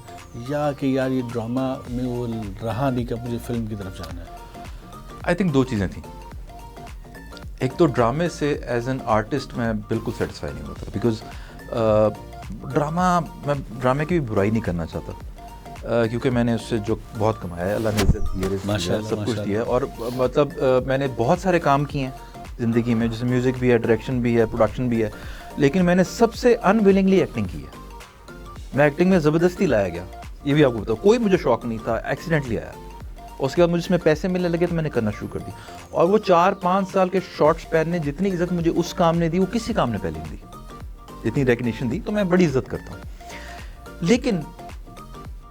A: या कि यार ये ड्रामा में वो रहा नहीं कि मुझे फिल्म की तरफ जाना है?
B: आई थिंक 2 चीज़ें थी। एक तो ड्रामे से एज एन आर्टिस्ट मैं बिल्कुल सेटिस्फाई नहीं होता, बिकॉज ड्रामे की भी बुराई नहीं करना चाहता, क्योंकि मैंने उससे जो बहुत कमाया है, अल्लाह ने इज्जत दी है, सब कुछ दिया है, और मतलब मैंने बहुत सारे काम किए हैं ज़िंदगी में, जैसे म्यूज़िक भी है, डायरेक्शन भी है, प्रोडक्शन भी है, लेकिन मैंने सबसे अनविलिंगली एक्टिंग की है। मैं एक्टिंग में ज़बरदस्ती लाया गया, ये भी आपको बताओ, कोई मुझे शौक नहीं था, एक्सीडेंटली आया, उसके बाद मुझे इसमें पैसे मिलने लगे तो मैंने करना शुरू कर दी, और वो 4-5 साल के शॉर्ट स्पैन ने जितनी इज्जत मुझे उस काम ने दी वो किसी काम ने पहले नहीं दी, जितनी रिकग्निशन दी, तो मैं बड़ी इज्जत करता हूँ। लेकिन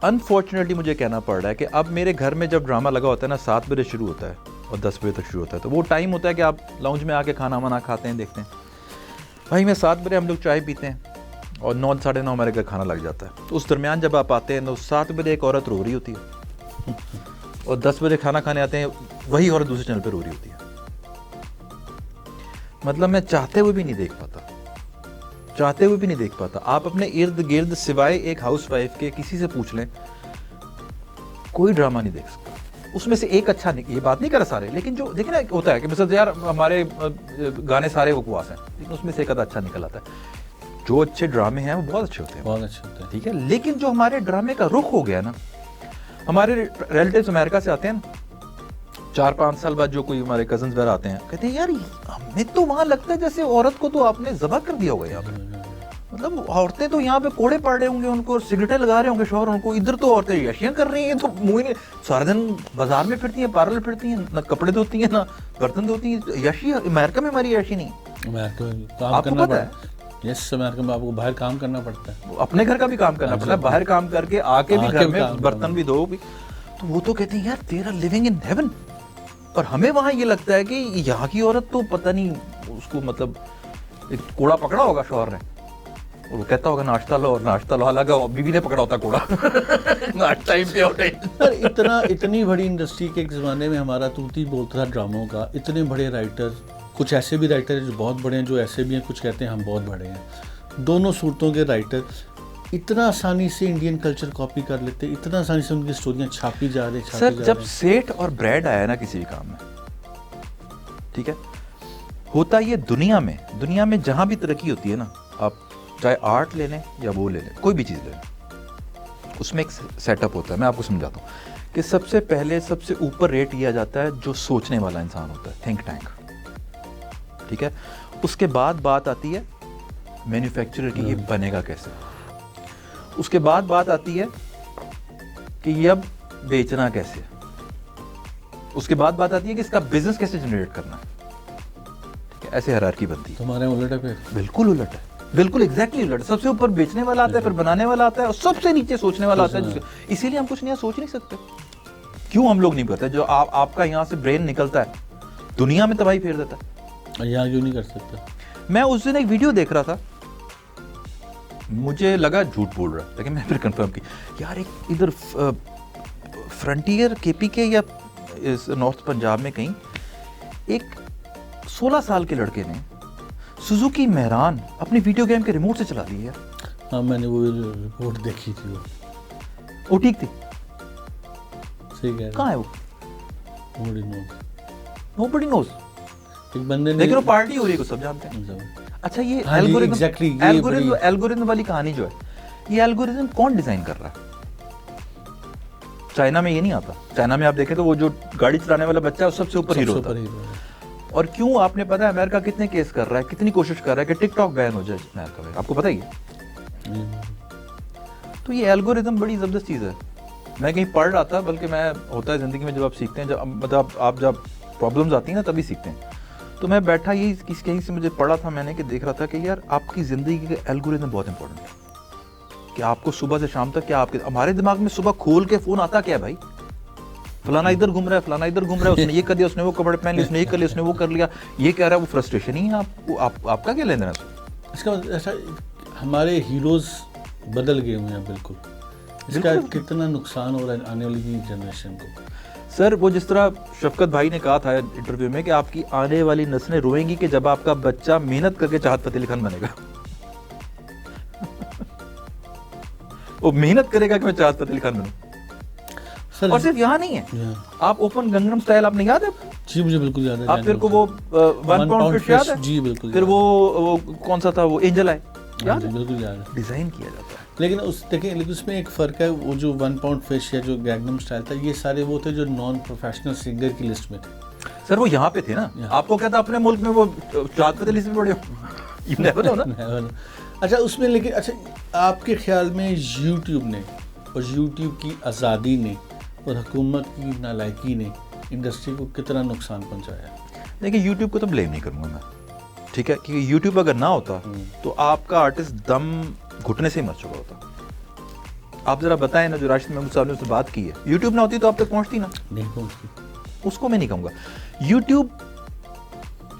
B: अनफॉर्चुनेटली मुझे कहना पड़ रहा है कि अब मेरे घर में जब ड्रामा लगा होता है ना 7 बजे शुरू होता है और 10 बजे तक शुरू होता है, तो वो टाइम होता है कि आप लाउंज में आके खाना वाना खाते हैं, देखते हैं। भाई मैं 7 बजे हम लोग चाय पीते हैं और 9 साढ़े 9 हमारे घर खाना लग जाता है। तो उस दरमियान जब आप आते हैं तो 7 बजे एक औरत रो रही होती है और 10 बजे खाना खाने आते हैं वही औरत दूसरे चैनल पर रो रही होती है। मतलब मैं चाहते हुए भी नहीं देख पाता, चाहते हुए भी नहीं देख पाता। आप अपने इर्द गिर्द सिवाय एक हाउसवाइफ के किसी से पूछ लें, कोई ड्रामा नहीं देख सकता। उसमें से एक अच्छा नहीं, ये बात नहीं कर सारे, लेकिन जो देखिए ना होता है कि मतलब यार हमारे गाने सारे बकवास हैं, लेकिन उसमें से एक आधा अच्छा निकल आता है। जो अच्छे ड्रामे हैं वो बहुत अच्छे होते हैं,
A: बहुत अच्छे होते हैं।
B: ठीक है। लेकिन जो हमारे ड्रामे का रुख हो गया ना, हमारे रिलेटिव्स अमेरिका से आते हैं ना, 4-5 साल बाद जो कोई हमारे कजन्स वगैरह आते हैं, कहते हैं यार हमें तो वहाँ लगता है जैसे औरत को तो आपने ज़बह कर दिया होगा यहाँ पे। मतलब औरतें तो यहाँ पे कोड़े पड़ रहे होंगे उनको, सिगरेटें लगा रहे होंगे शोहर उनको, इधर तो औरतें यशियाँ कर रही हैं, तो मुँह नहीं, सारा दिन बाजार में फिरती हैं, पार्लर फिरती हैं, ना कपड़े धोती हैं ना बर्तन धोती हैं। यशी अमेरिका में हमारी यशी नहीं,
A: अमेरिका में काम
B: आपको
A: करना
B: पता
A: पड़ता है। यस, अमेरिका में आपको बाहर काम करना पड़ता है,
B: अपने घर का भी काम करना पड़ता है, बाहर काम करके आके भी घर में बर्तन भी धो भी। तो वो तो कहते हैं यार तेरा लिविंग इन हेवन। और हमें वहाँ ये लगता है कि यहाँ की औरत तो पता नहीं उसको मतलब एक कोड़ा पकड़ा होगा शौहर ने और वो कहता होगा नाश्ता लो, और नाश्ता लो, हालांकि बीवी ने पकड़ा होता कोड़ा नाश्ता टाइम पे होता है।
A: इतनी बड़ी इंडस्ट्री के एक ज़माने में हमारा तूती बोलता था ड्रामों का, इतने बड़े राइटर, कुछ ऐसे भी राइटर हैं जो बहुत बड़े हैं, जो ऐसे भी हैं कुछ कहते हैं हम बहुत बड़े हैं। दोनों सूरतों के राइटर इतना आसानी से इंडियन कल्चर कॉपी कर लेते, इतना आसानी से उनकी स्टोरियाँ छापी जा रही।
B: सर जब सेठ और ब्रेड आया ना किसी भी काम में, ठीक है, होता ये दुनिया में जहां भी तरक्की होती है ना, आप चाहे आर्ट ले लें या वो ले लें, कोई भी चीज़ ले लें, उसमें एक सेटअप होता है। मैं आपको समझाता हूँ कि सबसे पहले सबसे ऊपर रेट किया जाता है जो सोचने वाला इंसान होता है, थिंक टैंक, ठीक है। उसके बाद बात आती है मैन्युफैक्चरर की, ये बनेगा कैसे। उसके बाद बात आती है कि ये अब बेचना कैसे। उसके बाद बात आती है कि इसका बिजनेस कैसे जनरेट करना है, ठीक है। ऐसे हायरार्की बनती है।
A: तुम्हारे उलट है फिर,
B: बिल्कुल उलट है, बिल्कुल एग्जैक्टली उलट। सबसे ऊपर बेचने वाला आता है, फिर बनाने वाला आता है, और सबसे नीचे सोचने वाला आता है। इसीलिए हम कुछ नया सोच नहीं सकते। क्यों हम लोग नहीं करते? जो आपका यहाँ से ब्रेन निकलता है दुनिया में तबाही फेर देता है,
A: यहाँ क्यों नहीं कर सकता।
B: मैं उस दिन एक वीडियो देख रहा था, मुझे लगा झूठ बोल रहा है, लेकिन मैं फिर कंफर्म की, यार एक इधर फ्रंटियर केपीके या इस नॉर्थ पंजाब में कहीं एक 16 साल के लड़के ने सुजुकी मेहरान अपनी वीडियो गेम के रिमोट से चला ली है।
A: हाँ, मैंने वो रिपोर्ट देखी थी,
B: वो ठीक थी,
A: सही कह रहे।
B: कहाँ है वो? Nobody knows।
A: एक बंदे ने,
B: लेकिन वो पार्टी हो रही है, को सब जानते हैं। अच्छा, ये एल्गोरिथम वाली कहानी जो है, ये एल्गोरिथम कौन डिजाइन कर रहा है? चाइना में ये नहीं आता। चाइना में आप देखें तो वो जो गाड़ी चलाने वाला बच्चा है सबसे ऊपर हीरो होता है। और क्यों आपने पता है अमेरिका कितने केस कर रहा है, कितनी कोशिश कर रहा है कि टिकटॉक बैन हो जाए अमेरिका में, आपको पता ही है। तो ये एल्गोरिथम बड़ी जबरदस्त चीज़ है। मैं कहीं पढ़ रहा था, बल्कि मैं होता है ज़िंदगी में जब आप सीखते हैं, जब मतलब आप जब प्रॉब्लम्स आती हैं ना तभी सीखते हैं। तो मैं बैठा यही कहीं से मुझे पढ़ा था मैंने कि देख रहा था कि यार आपकी ज़िंदगी के एल्गोरिथम बहुत इंपॉर्टेंट है, कि आपको सुबह से शाम तक क्या आपके हमारे दिमाग में सुबह खोल के फ़ोन आता क्या है भाई, फलाना इधर घूम रहा है, फलाना इधर घूम रहा है, उसने ये कर दिया, उसने वो कपड़े पहन लिए, उसने ये कर लिया, उसने वो कर लिया, ये कह रहा है, वो फ्रस्ट्रेशन ही है। आपका क्या लेना है
A: इसका? ऐसा हमारे हीरोज़ बदल गए हुए हैं बिल्कुल। इसका कितना नुकसान हो रहा है आने वाली जनरेशन को।
B: सर वो जिस तरह शफकत भाई ने कहा था इंटरव्यू में कि आपकी आने वाली नस्लें रोएंगी कि जब आपका बच्चा मेहनत करके चाहत फतेह अली खान बनेगा। वो मेहनत करेगा कि मैं चाहत फतेह अली खान बनूं। और सिर्फ यहाँ नहीं है, आप ओपन गंगनम स्टाइल आपने याद है?
A: जी मुझे बिल्कुल याद है।
B: आप फिर को वो 1 पाउंड फिश याद है?
A: जी बिल्कुल।
B: फिर वो कौन सा था, वो एंजल आए, याद है?
A: बिल्कुल याद है।
B: डिजाइन किया जाता है।
A: लेकिन लेकिन उसमें एक फ़र्क है, वो जो 1 पाउंड फिश या जो गैंगनम स्टाइल था, ये सारे वो थे जो नॉन प्रोफेशनल सिंगर की लिस्ट में थे।
B: सर वो यहाँ पे थे ना, आपको क्या था अपने मुल्क में वो चाहत फतेह अली से पड़े हो ना।
A: अच्छा उसमें, लेकिन अच्छा आपके ख्याल में यूट्यूब ने और यूट्यूब की आज़ादी ने और हुकूमत की नालायकी ने इंडस्ट्री को कितना नुकसान पहुंचाया?
B: देखिए यूट्यूब को तो ब्लेम नहीं करूँगा मैं, ठीक है, क्योंकि यूट्यूब अगर ना होता तो आपका आर्टिस्ट दम घुटने से ही मर चुका होता, आप जरा बताएं ना, जो राशिद महमूद साहब ने उससे बात की है, यूट्यूब ना होती तो आप तक पहुंचती ना?
A: नहीं पहुंचती।
B: उसको मैं नहीं कहूँगा यूट्यूब।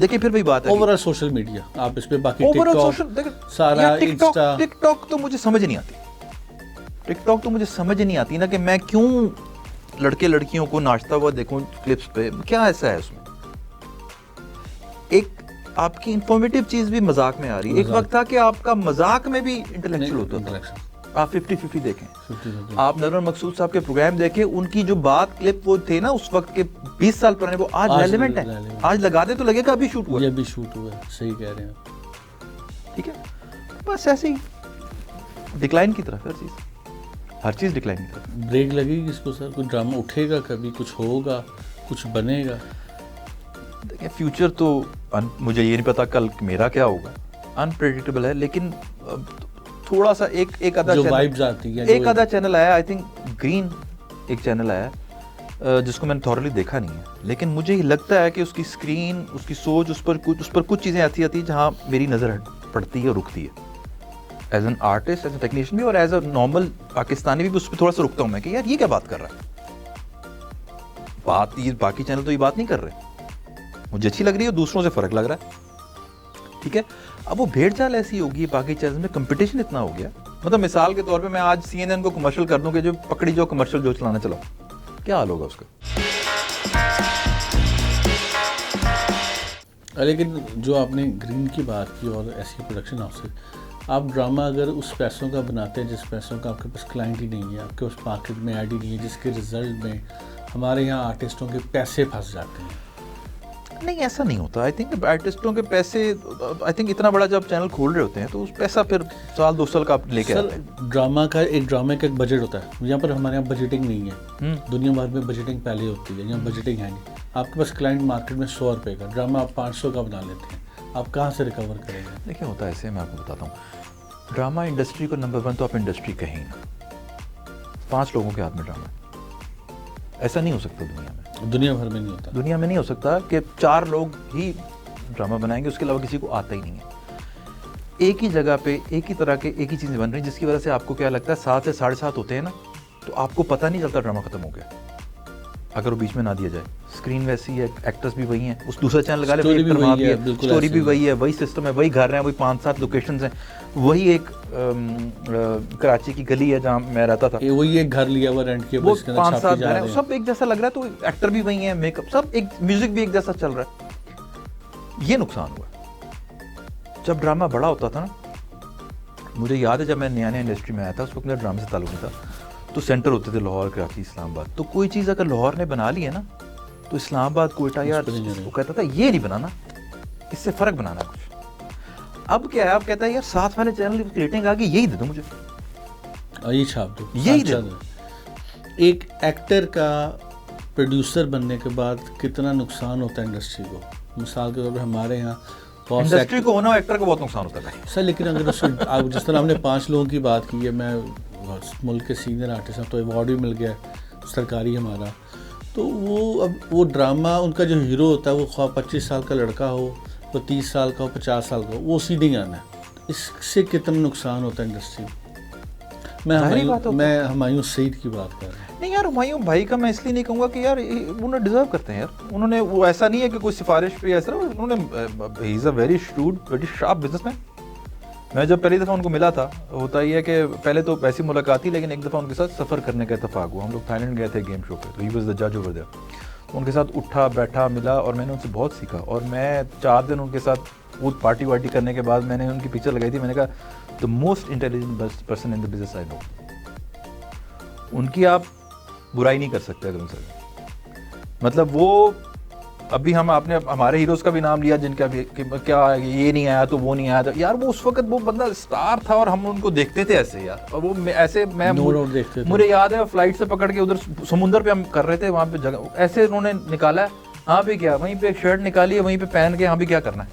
B: देखिए फिर वही बात है,
A: ओवरऑल सोशल मीडिया आप इस पे, बाकी
B: ओवरऑल
A: टिकटॉक
B: सोशल
A: सारा इंस्टा।
B: टिकटॉक तो मुझे समझ नहीं आती, टिकटॉक तो मुझे समझ नहीं आती ना, कि मैं क्यों लड़के लड़कियों को नाचता हुआ देखूं क्लिप्स पे, क्या ऐसा है उसमें? एक आपकी इंफॉर्मेटिव चीज भी मजाक में आ रही है। एक वक्त था कि आपका मजाक में भी इंटेलेक्चुअल होता था। आप 50-50 देखें,
A: 50-50।
B: आप नरवर मकसूद साहब के प्रोग्राम देखें, उनकी जो बात क्लिप वो थे ना उस वक्त के 20 साल पुराने, वो आज रेलेवेंट है। आज लगा दे तो लगेगा अभी शूट हुआ,
A: ये भी शूट हुआ है, सही कह रहे हैं आप।
B: ठीक है, बस ऐसे ही डिक्लाइन की तरफ हर चीज डिक्लाइन की तरफ।
A: ब्रेक लगेगी इसको सर? कुछ ड्रामा उठेगा कभी, कुछ होगा, कुछ बनेगा?
B: देखिए फ्यूचर तो मुझे ये नहीं पता कल मेरा क्या होगा, अनप्रेडिक्टेबल है। लेकिन थोड़ा सा एक आधा
A: जो वाइब्स आती है,
B: एक आधा चैनल आया, आई थिंक ग्रीन एक चैनल आया, जिसको मैंने थॉरली देखा नहीं है, लेकिन मुझे ये लगता है कि उसकी स्क्रीन, उसकी सोच, उस पर कुछ चीज़ें ऐसी आती है जहाँ मेरी नज़र पड़ती है, रुकती है। As an artist, as a technician भी, और एज अ नॉर्मल पाकिस्तानी भी उस पर थोड़ा सा रुकता हूँ मैं कि यार ये क्या बात कर रहा है। बात ये बाकी चैनल तो ये बात नहीं कर रहे, मुझे अच्छी लग रही है, दूसरों से फ़र्क लग रहा है। ठीक है, अब वो भेड़ चाल ऐसी होगी, बाकी चैनल में कंपटीशन इतना हो गया। मतलब मिसाल के तौर पे मैं आज CNN को कमर्शियल कर दूं कि जो पकड़ी जो कमर्शियल जो चलाना चलाओ, क्या हाल होगा उसका?
A: लेकिन जो आपने ग्रीन की बात की और ऐसी प्रोडक्शन हाउस से, आप ड्रामा अगर उस पैसों का बनाते हैं जिस पैसों का आपके पास क्लाइंट ही नहीं है, आपके पास मार्केट में ऐड ही नहीं है, जिसके रिजल्ट में हमारे यहाँ आर्टिस्टों के पैसे फंस जाते हैं।
B: नहीं, ऐसा नहीं होता। आई थिंक आर्टिस्टों के पैसे, आई थिंक इतना बड़ा जब चैनल खोल रहे होते हैं तो उस पैसा फिर साल 2 साल का आप लेके आते हैं।
A: ड्रामे का एक बजट होता है, यहाँ पर हमारे यहाँ बजटिंग नहीं है। दुनिया भर में बजटिंग पहले होती है, यहाँ बजटिंग है नहीं। आपके पास क्लाइंट मार्केट में 100 रुपये का ड्रामा आप 500 का बना लेते हैं, आप कहाँ से रिकवर करेंगे?
B: देखिए होता है ऐसे, मैं आपको बताता हूँ। ड्रामा इंडस्ट्री को नंबर 1 तो आप इंडस्ट्री कहीं ना, 5 लोगों के हाथ में ड्रामा, ऐसा नहीं हो सकता दुनिया में,
A: दुनिया भर में नहीं होता।
B: दुनिया में नहीं हो सकता कि 4 लोग ही ड्रामा बनाएंगे, उसके अलावा किसी को आता ही नहीं है। एक ही जगह पे एक ही तरह के एक ही चीज़ें बन रही हैं, जिसकी वजह से आपको क्या लगता है 7 से 7:30 होते हैं ना, तो आपको पता नहीं चलता ड्रामा खत्म हो गया अगर वो बीच में ना दिया जाए। स्क्रीन वैसी है, एक्टर्स भी वही हैं, उस दूसरा चैनल लगा ले, स्टोरी भी वही है, वही सिस्टम है, वही घर है, वही 5-7 लोकेशंस हैं, वही एक कराची की गली है जहाँ मैं रहता था,
A: वही एक घर लिया हुआ रेंट के,
B: वो 5-7 घर हैं, सब एक जैसा लग रहा है, तो एक्टर भी वही है, मेकअप सब एक, म्यूजिक भी एक जैसा चल रहा है। ये नुकसान हुआ। जब ड्रामा बड़ा होता था ना, मुझे याद है जब मैं नया इंडस्ट्री में आया था, उस वक्त मेरा ड्रामे से ताल्लुक नहीं था, तो सेंटर होते थे लाहौर, कराची, इस्लामाबाद। तो कोई चीज़ अगर लाहौर ने बना ली है ना, तो इस्लामाबाद, कोयटा यार वो कहता था ये नहीं बनाना, इससे फ़र्क बनाना कुछ। अब क्या है, आप कहता है यार साथ वाले चैनल की रेटिंग आ गई, यही दे दो मुझे,
A: यही छाप दो,
B: यही दे दो।
A: एक एक्टर का प्रोड्यूसर बनने के बाद कितना नुकसान होता है इंडस्ट्री को? मिसाल के तौर पर हमारे यहाँ
B: इंडस्ट्री को होना, एक्टर को बहुत नुकसान होता है
A: सर। लेकिन अगर आप जिस तरह हमने 5 लोगों की बात की है, मैं मुल्क के सीनियर आर्टिस्ट हैं, तो अवार्ड भी मिल गया सरकारी हमारा, तो वो अब वो ड्रामा, उनका जो हीरो होता है वो ख्वाह 25 साल का लड़का हो, वो 30 साल का हो, 50 साल का हो, वो सीधे गाना है। इससे कितना नुकसान होता है इंडस्ट्री में? मैं हुमायूं सईद की बात कर रहा हूँ।
B: नहीं यार, हुमायूं भाई का मैं इसलिए नहीं कहूँगा कि यार उन्होंने डिजर्व करते हैं यार, उन्होंने, वो ऐसा नहीं है कि कोई सिफारिश पे ऐसा, उन्होंने, he is a very shrewd, very sharp businessman. मैं जब पहली दफ़ा उनको मिला था, होता ही है कि पहले तो ऐसी मुलाकात थी, लेकिन एक दफ़ा उनके साथ सफ़र करने का इत्तेफाक हुआ। हम लोग थाईलैंड गए थे गेम शो पे, तो ही वाज द जज ओवर देयर। तो उनके साथ उठा बैठा मिला और मैंने उनसे बहुत सीखा, और मैं 4 दिन उनके साथ वो पार्टी वार्टी करने के बाद मैंने उनकी पिक्चर लगाई थी, मैंने कहा the most intelligent person in the business I know. उनकी आप बुराई नहीं कर सकते अगर उनसे, मतलब वो, अभी आपने हमारे हीरोज़ का भी नाम लिया जिनका भी कि क्या ये नहीं आया तो वो नहीं आया था यार, वो उस वक्त वो बंदा स्टार था और हम उनको देखते थे ऐसे यार, और वो ऐसे मुझे याद है फ्लाइट से पकड़ के उधर समुंदर पे हम कर रहे थे, वहाँ पे जगह ऐसे उन्होंने निकाला है, हाँ भी क्या, वहीं पे एक शर्ट निकाली है, वहीं पे पहन के, हाँ भी क्या करना है,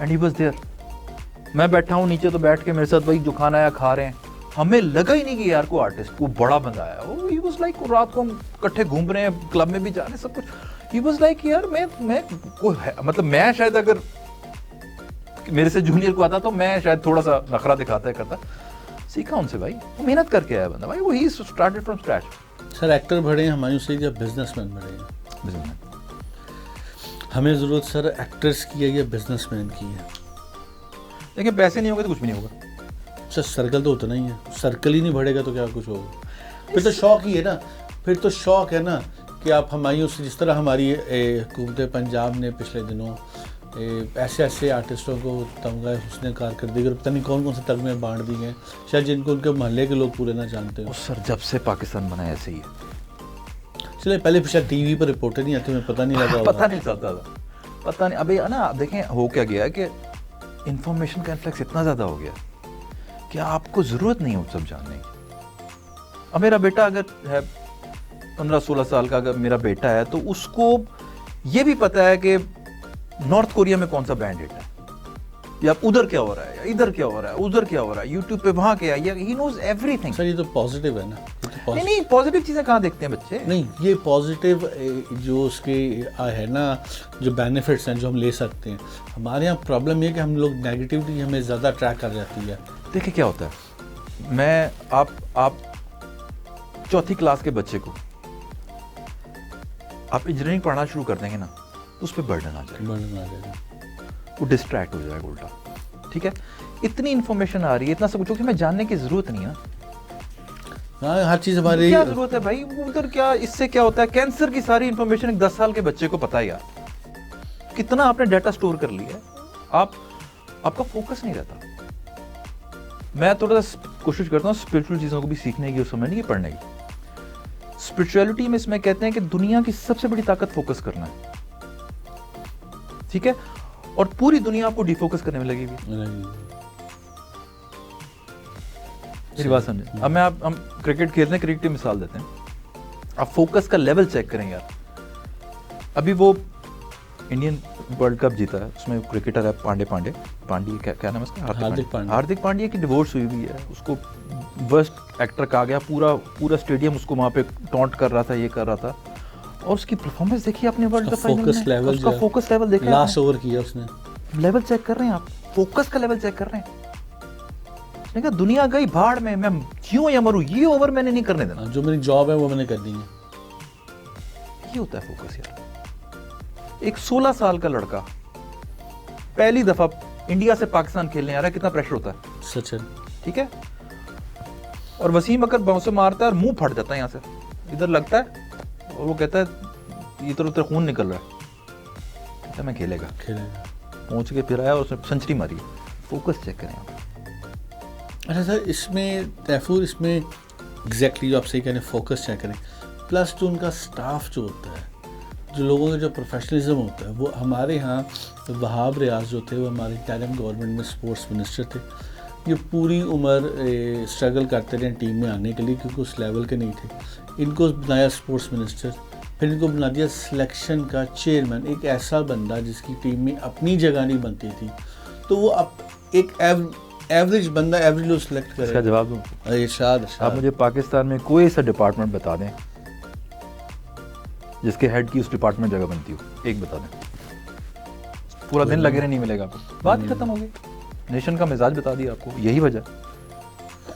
B: एंड ही वाज देयर। मैं बैठा हूँ नीचे, तो बैठ के मेरे साथ वही जो खाना आया खा रहे हैं, हमें लगा ही नहीं कि यार को आर्टिस्ट को बड़ा बंदा आया, वो ही वाज लाइक, रात को हम इकट्ठे घूम रहे हैं, क्लब में भी जा रहे हैं, सब कुछ, ही वाज लाइक यार मैं मतलब मैं शायद अगर मेरे से जूनियर को आता तो मैं शायद थोड़ा सा नखरा दिखाता है करता, सीखा उनसे भाई, वो मेहनत करके आया बंदा भाई, वो he started from scratch.
A: Sir actor बढ़े हैं हुमायूं सईद या बिजनेसमैन बढ़े हैं?
B: बिजनेसमैन।
A: हमें ज़रूरत सर एक्टर्स की है या बिजनेसमैन की है?
B: देखिए पैसे नहीं होंगे तो कुछ भी नहीं होगा
A: सर सर्कल तो उतना ही है, सर्कल ही नहीं बढ़ेगा तो क्या कुछ होगा? फिर तो शौक ही है ना, फिर तो शौक है ना कि आप हुमायूं से, जिस तरह हमारी हुकूमत पंजाब ने पिछले दिनों ऐसे ऐसे आर्टिस्टों को तमगा हुस्न कारकर्दगी और पता नहीं कौन कौन से तगमे बांट दिए हैं, शायद जिनको उनके मोहल्ले के लोग पूरे ना जानते हो।
B: सर जब से पाकिस्तान बना ऐसे ही है।
A: चले पहले शायद टीवी पर रिपोर्टर नहीं आती, हमें पता नहीं लगा होगा।
B: पता नहीं चलता था, पता नहीं। अभी ना देखें हो क्या गया कि इंफॉर्मेशन का इन्फ्लक्स इतना ज़्यादा हो गया कि आपको ज़रूरत नहीं हो सब जानने की। अब मेरा बेटा अगर है 15-16 साल का, अगर मेरा बेटा है तो उसको ये भी पता है कि नॉर्थ कोरिया में कौन सा बैंड हिट है, या उधर क्या हो रहा है, या इधर क्या हो रहा है, उधर क्या हो रहा है, यूट्यूब पे वहाँ क्या है, ही नोज एवरीथिंग।
A: सर ये तो पॉजिटिव है ना,
B: नहीं पॉजिटिव चीज़ें कहाँ देखते हैं बच्चे?
A: नहीं, ये पॉजिटिव जो उसके है ना, जो बेनिफिट्स हैं जो हम ले सकते हैं। हमारे यहाँ प्रॉब्लम ये कि हम लोग नेगेटिविटी हमें ज़्यादा अट्रैक्ट कर जाती है।
B: देखिए क्या होता है, आप चौथी क्लास के बच्चे को आप इंजीनियरिंग पढ़ना शुरू कर देंगे ना तो उस पर बर्डन आ जाएगा, वो डिस्ट्रैक्ट हो जाएगा उल्टा। ठीक है, इतनी इन्फॉर्मेशन आ रही है, इतना सब कुछ कि मैं जानने की जरूरत नहीं है ना।
A: हाँ, हर चीज़ हमारी
B: क्या जरूरत है भाई, उधर क्या, इससे क्या होता है, कैंसर की सारी इन्फॉर्मेशन एक 10 साल के बच्चे को पता है यार। कितना आपने डाटा स्टोर कर लिया है, आपका फोकस नहीं रहता। मैं थोड़ा सा कोशिश करता हूँ स्पिरिचुअल चीज़ों को भी सीखने की और समझने की, पढ़ने की। स्पिरिचुअलिटी में इसमें कहते हैं कि दुनिया की सबसे बड़ी ताकत फोकस करना है, ठीक है, और पूरी दुनिया आपको डिफोकस करने में लगेगी। मेरी बात समझे। अब हम क्रिकेट खेलते हैं, क्रिकेट की मिसाल देते हैं, आप फोकस का लेवल चेक करें यार। अभी वो इंडियन वर्ल्ड कप जीता है, उसमें क्रिकेटर है पांड्या, क्या नाम है उसका, हार्दिक पांड्या की डिवोर्स हुई हुई है, उसको वर्स्ट एक्टर कहा गया, पूरा स्टेडियम उसको वहाँ पे टॉन्ट कर रहा था, ये कर रहा था, और उसकी परफॉर्मेंस देखिए आपने वर्ल्ड कप फाइनल में, उसका फोकस लेवल देखा,
A: लास्ट ओवर किया उसने,
B: लेवल चेक कर रहे हैं आप, फोकस का लेवल चेक कर रहे हैं। उसने कहा दुनिया गई भाड़ में, मैं क्यों या मरूं, ये ओवर मैंने नहीं करने देना,
A: जो मेरी जॉब है वो मैंने कर दी है।
B: ये होता है फोकस यार। एक 16 साल का लड़का पहली दफा इंडिया से पाकिस्तान खेलने आ रहा है, कितना प्रेशर होता है,
A: सच है,
B: ठीक है, और वसीम अकर बाउंसर मारता है और मुंह फट जाता है यहाँ से, इधर लगता है, और वो कहता है इधर उधर खून निकल रहा है, कहता है मैं खेलेगा, पहुंच के फिर आया और उसने सेंचुरी मारी। फोकस चेक करें आप।
A: अच्छा सर, इसमें तैफूर, इसमें एग्जैक्टली जो आप सही कह रहे हैं, फोकस चेक करें, प्लस जो उनका स्टाफ जो होता है, जो लोगों का जो प्रोफेशनलिज्म होता है, वो हमारे यहाँ वहाब रियाज जो थे, वो हमारे इंटरिम गवर्नमेंट में स्पोर्ट्स मिनिस्टर थे, ये पूरी उम्र स्ट्रगल करते रहे टीम में आने के लिए, क्योंकि उस लेवल के नहीं थे। इनको बनाया स्पोर्ट्स मिनिस्टर, फिर इनको बना दिया सिलेक्शन का चेयरमैन, एक ऐसा बंदा जिसकी टीम में अपनी जगह नहीं बनती थी, तो वो अब एक एवरेज बंदा एवरेज लोग सिलेक्ट करें।
B: इसका जवाब दूं?
A: इरशाद,
B: आप मुझे पाकिस्तान में कोई ऐसा डिपार्टमेंट बता दें जिसके हेड की उस डिपार्टमेंट जगह बनती हो, एक बता दें, पूरा दिन लगे रहे नहीं मिलेगा आपको, बात ही खत्म हो गई। नेशन का मिजाज बता दिया आपको, यही वजह।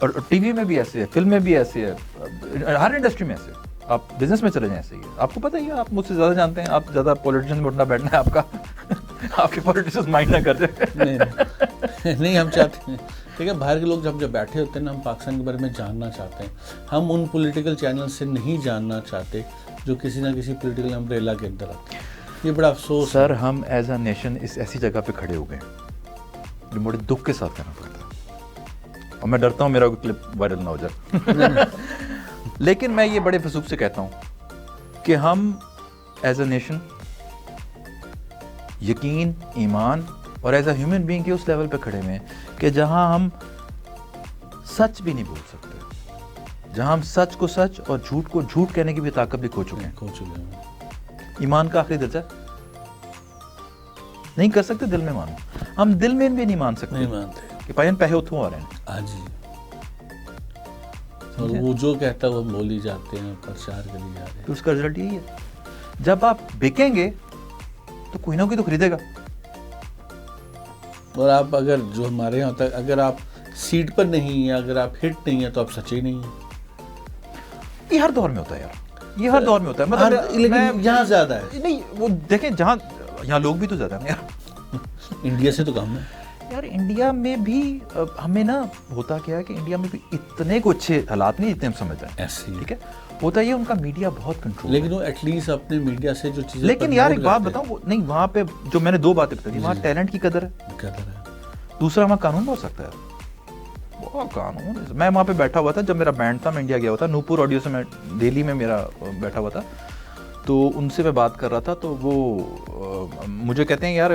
B: और टीवी में भी ऐसे है, फिल्म में भी ऐसे है, हर इंडस्ट्री में ऐसे है, आप बिजनेस में चले जाएं ऐसे ही है। आपको पता ही है, आप मुझसे ज़्यादा जानते हैं, आप ज़्यादा पॉलिटिशियन में उठना बैठना है आपका आपके पॉलिटिशियंस माइंड ना कर जाए।
A: नहीं हम चाहते हैं, ठीक है, बाहर के लोग जब बैठे होते हैं ना, हम पाकिस्तान के बारे में जानना चाहते हैं, हम उन पॉलिटिकल चैनल से नहीं जानना चाहते जो किसी ना किसी पॉलिटिकल अम्ब्रेला के अंदर आते हैं। ये बड़ा अफसोस
B: सर, हम एज अ नेशन इस ऐसी जगह पे खड़े हो गए जो बड़े दुख के साथ करना पड़ता है, और मैं डरता हूँ मेरा कोई क्लिप वायरल ना हो जाए लेकिन मैं ये बड़े फसूख से कहता हूँ कि हम एज अ नेशन यकीन, ईमान और एज अ ह्यूमन बीइंग के उस लेवल पे खड़े हुए हैं कि जहां हम सच भी नहीं बोल सकते, जहां हम सच को सच और झूठ को झूठ कहने की भी ताकत भी खो चुके हैं। ईमान का आखिरी दर्जा नहीं कर सकते, दिल में मानो, हम दिल में भी नहीं मान सकते,
A: नहीं मानते
B: कि भाई पैसे उठू आ रहे हैं।
A: हाँ जी, और वो जो कहता है वो बोल ही जाते हैं, प्रचार कर ही जा रहे हैं।
B: तो उसका रिजल्ट यही है, जब आप बिकेंगे तो कोई ना कोई तो खरीदेगा।
A: और आप अगर जो हमारे यहाँ होता है, अगर आप सीट पर नहीं है, अगर आप हिट नहीं है तो आप सच्चे नहीं है।
B: ये हर दौर में होता है यार, ये हर दौर में होता है। मतलब
A: लेकिन यहाँ ज़्यादा है।
B: नहीं, वो देखें जहाँ यहाँ लोग भी तो ज़्यादा हैं यार,
A: इंडिया से तो कम है
B: यार। इंडिया में भी हमें ना होता क्या है कि इंडिया में भी इतने को अच्छे हालात नहीं जितने हम समझ रहे हैं,
A: ऐसे ही।
B: ठीक है। होता ये उनका मीडिया बहुत कंट्रोल,
A: लेकिन वो एटलीस्ट अपने मीडिया से जो चीज़ें,
B: लेकिन यार एक बात बताऊं, नहीं वहाँ पे जो मैंने 2 बातें बताई, वहाँ टैलेंट की कदर है, दूसरा वहाँ कानून बहुत सख्त है, बहुत कानून। मैं वहाँ पे बैठा हुआ था जब मेरा बैंड था, मैं इंडिया गया हुआ था, नूपुर ऑडियो से मैं दिल्ली में मेरा बैठा हुआ था, तो उनसे मैं बात कर रहा था, तो वो मुझे कहते हैं यार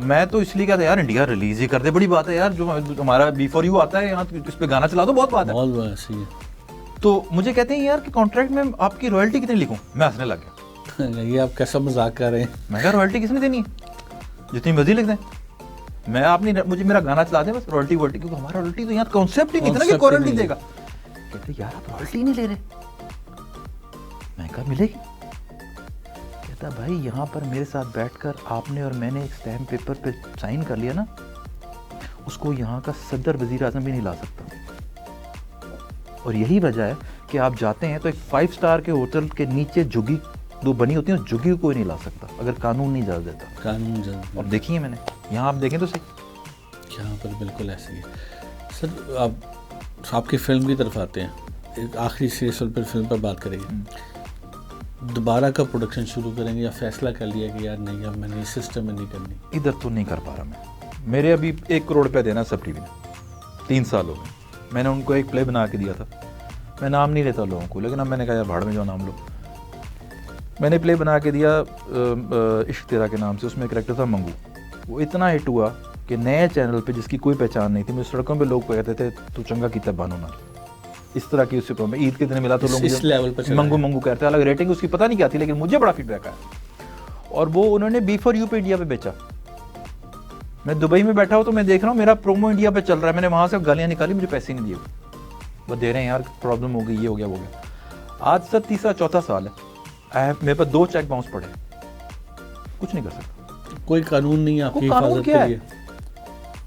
B: मैं तो इसलिए क्या था यार, इंडिया रिलीज ही कर दे, बड़ी बात है यार, जो हमारा B4U आता है यहाँ इस पे गाना चला दो, बहुत बात है,
A: बहुत ऐसी है।
B: तो मुझे कहते हैं यार कि कॉन्ट्रैक्ट में आपकी रॉयल्टी कितनी लिखूं, मैं हंसने लग गया।
A: ये आप कैसा मजाक कर रहे हैं?
B: मैं कहा रॉयल्टी किसने देनी है, जितनी मर्जी लिख दें, मैं आपने मुझे मेरा गाना चला दें बस, रॉयल्टी क्योंकि हमारा रॉयल्टी तो यहाँ कॉन्सेप्ट ही नहीं था ना कि रॉयल्टी देगा। कहते यार आप रॉयल्टी नहीं ले रहे, मैं कहा मिलेगी। कहता भाई यहाँ पर मेरे साथ बैठकर आपने और मैंने एक स्टैम्प पेपर पे साइन कर लिया ना, उसको यहाँ का सदर वजीर आजम भी नहीं ला सकता। और यही वजह है कि आप जाते हैं तो एक 5 स्टार के होटल के नीचे झुग्गी 2 बनी होती है, उस झुग्गी को कोई नहीं ला सकता अगर कानून नहीं इजाज़त देता।
A: कानून इजाज़त,
B: और देखिए मैंने यहाँ, आप देखें तो सही,
A: यहाँ पर बिल्कुल ऐसे ही है। सर आप आपकी फिल्म की तरफ आते हैं, एक आखिरी सीरियस पर फिल्म पर बात करेंगे। दोबारा का प्रोडक्शन शुरू करेंगे या फैसला कर लिया कि यार नहीं, अब मैंने इस सिस्टम में नहीं करनी?
B: इधर तो नहीं कर पा रहा मैं। मेरे अभी 1 करोड़ रुपया देना सब टीवी ने 3 साल हो गए। मैंने उनको एक प्ले बना के दिया था, मैं नाम नहीं लेता लोगों को, लेकिन अब मैंने कहा यार भाड़ में जो नाम लो। मैंने प्ले बना के दिया इश्क तेरा के नाम से, उसमें कैरेक्टर था मंगू। वो इतना हिट हुआ कि नए चैनल पे जिसकी कोई पहचान नहीं थी, मुझे सड़कों पे लोग कहते थे तू चंगा कीता बानो नाल, इस तरह की उससे मैं ईद के दिन मिला तो लोग
A: इस लेवल पर
B: मंगू मंगू कहते हैं। अलग रेटिंग उसकी पता नहीं क्या थी, लेकिन मुझे बड़ा फीडबैक आया। और वो उन्होंने B4U पे इंडिया पे बेचा। मैं दुबई में बैठा हूँ तो मैं देख रहा हूँ मेरा प्रोमो इंडिया पे चल रहा है, मैंने वहाँ से गालियाँ निकाली, मुझे पैसे नहीं दिए, वो दे रहे हैं यार प्रॉब्लम हो गई, ये हो गया वो गया। आज से 3-4 साल है, मेरे पास 2 चेक बाउंस पड़े, कुछ नहीं कर सकता,
A: कोई कानून नहीं है आपकी हिफाजत के लिए।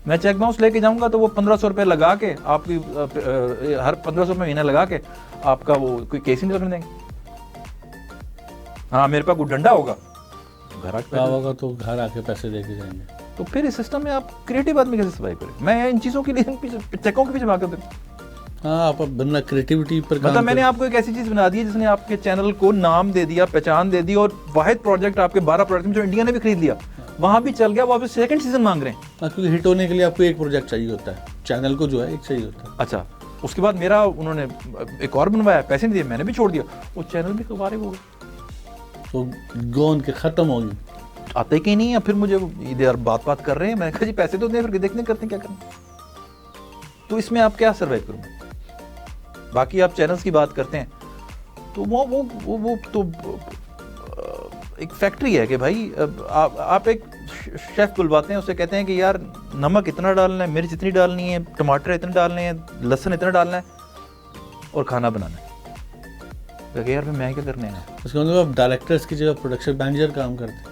B: मैं चेक बाउंस लेके जाऊंगा तो वो 1500 रुपये लगा के आपकी हर 1500 रुपये महीना लगा के आपका वो कोई केस ही नहीं करने देंगे। हाँ मेरे पास कोई डंडा होगा, घर आके
A: होगा तो घर आके पैसे दे के जाएंगे।
B: तो फिर इस सिस्टम में आप क्रिएटिव आदमी कैसे सर्वाइव करें? मैं इन चीज़ों के लिए चेकों के पीछे भाग कर,
A: हाँ आप बंदा क्रिएटिविटी पर
B: मतलब मैंने आपको एक ऐसी चीज़ बना दी है जिसने आपके चैनल को नाम दे दिया, पहचान दे दी, और वाहिद प्रोजेक्ट आपके 12 प्रोजेक्ट में जो इंडिया ने भी खरीद लिया वहाँ भी चल गया, वो आप सेकंड सीजन मांग रहे हैं।
A: हाँ, क्योंकि हिट होने के लिए आपको एक प्रोजेक्ट चाहिए होता है, चैनल को जो है एक चाहिए होता है।
B: अच्छा, उसके बाद मेरा उन्होंने एक और बनवाया, पैसे नहीं दिए, मैंने भी छोड़ दिया, वो चैनल भी दोबारा हो गए,
A: तो गोन के ख़त्म होगी,
B: आते कि नहीं है। फिर मुझे इधर बात कर रहे हैं, मैंने कहा जी पैसे तो दें, फिर देखने करते क्या करना। तो इसमें आप क्या सर्वाइव करोगे? बाकी आप चैनल्स की बात करते हैं तो वो तो एक फैक्ट्री है कि भाई आप एक शेफ बुलवाते हैं, उससे कहते हैं कि यार नमक इतना डालना है, मिर्च इतनी डालनी है, टमाटर इतने डालने हैं, लहसुन इतना डालना है और खाना बनाना है। यार मैं क्या करने हैं?
A: उसके मतलब आप डायरेक्टर्स की जगह प्रोडक्शन मैनेजर काम करते हैं?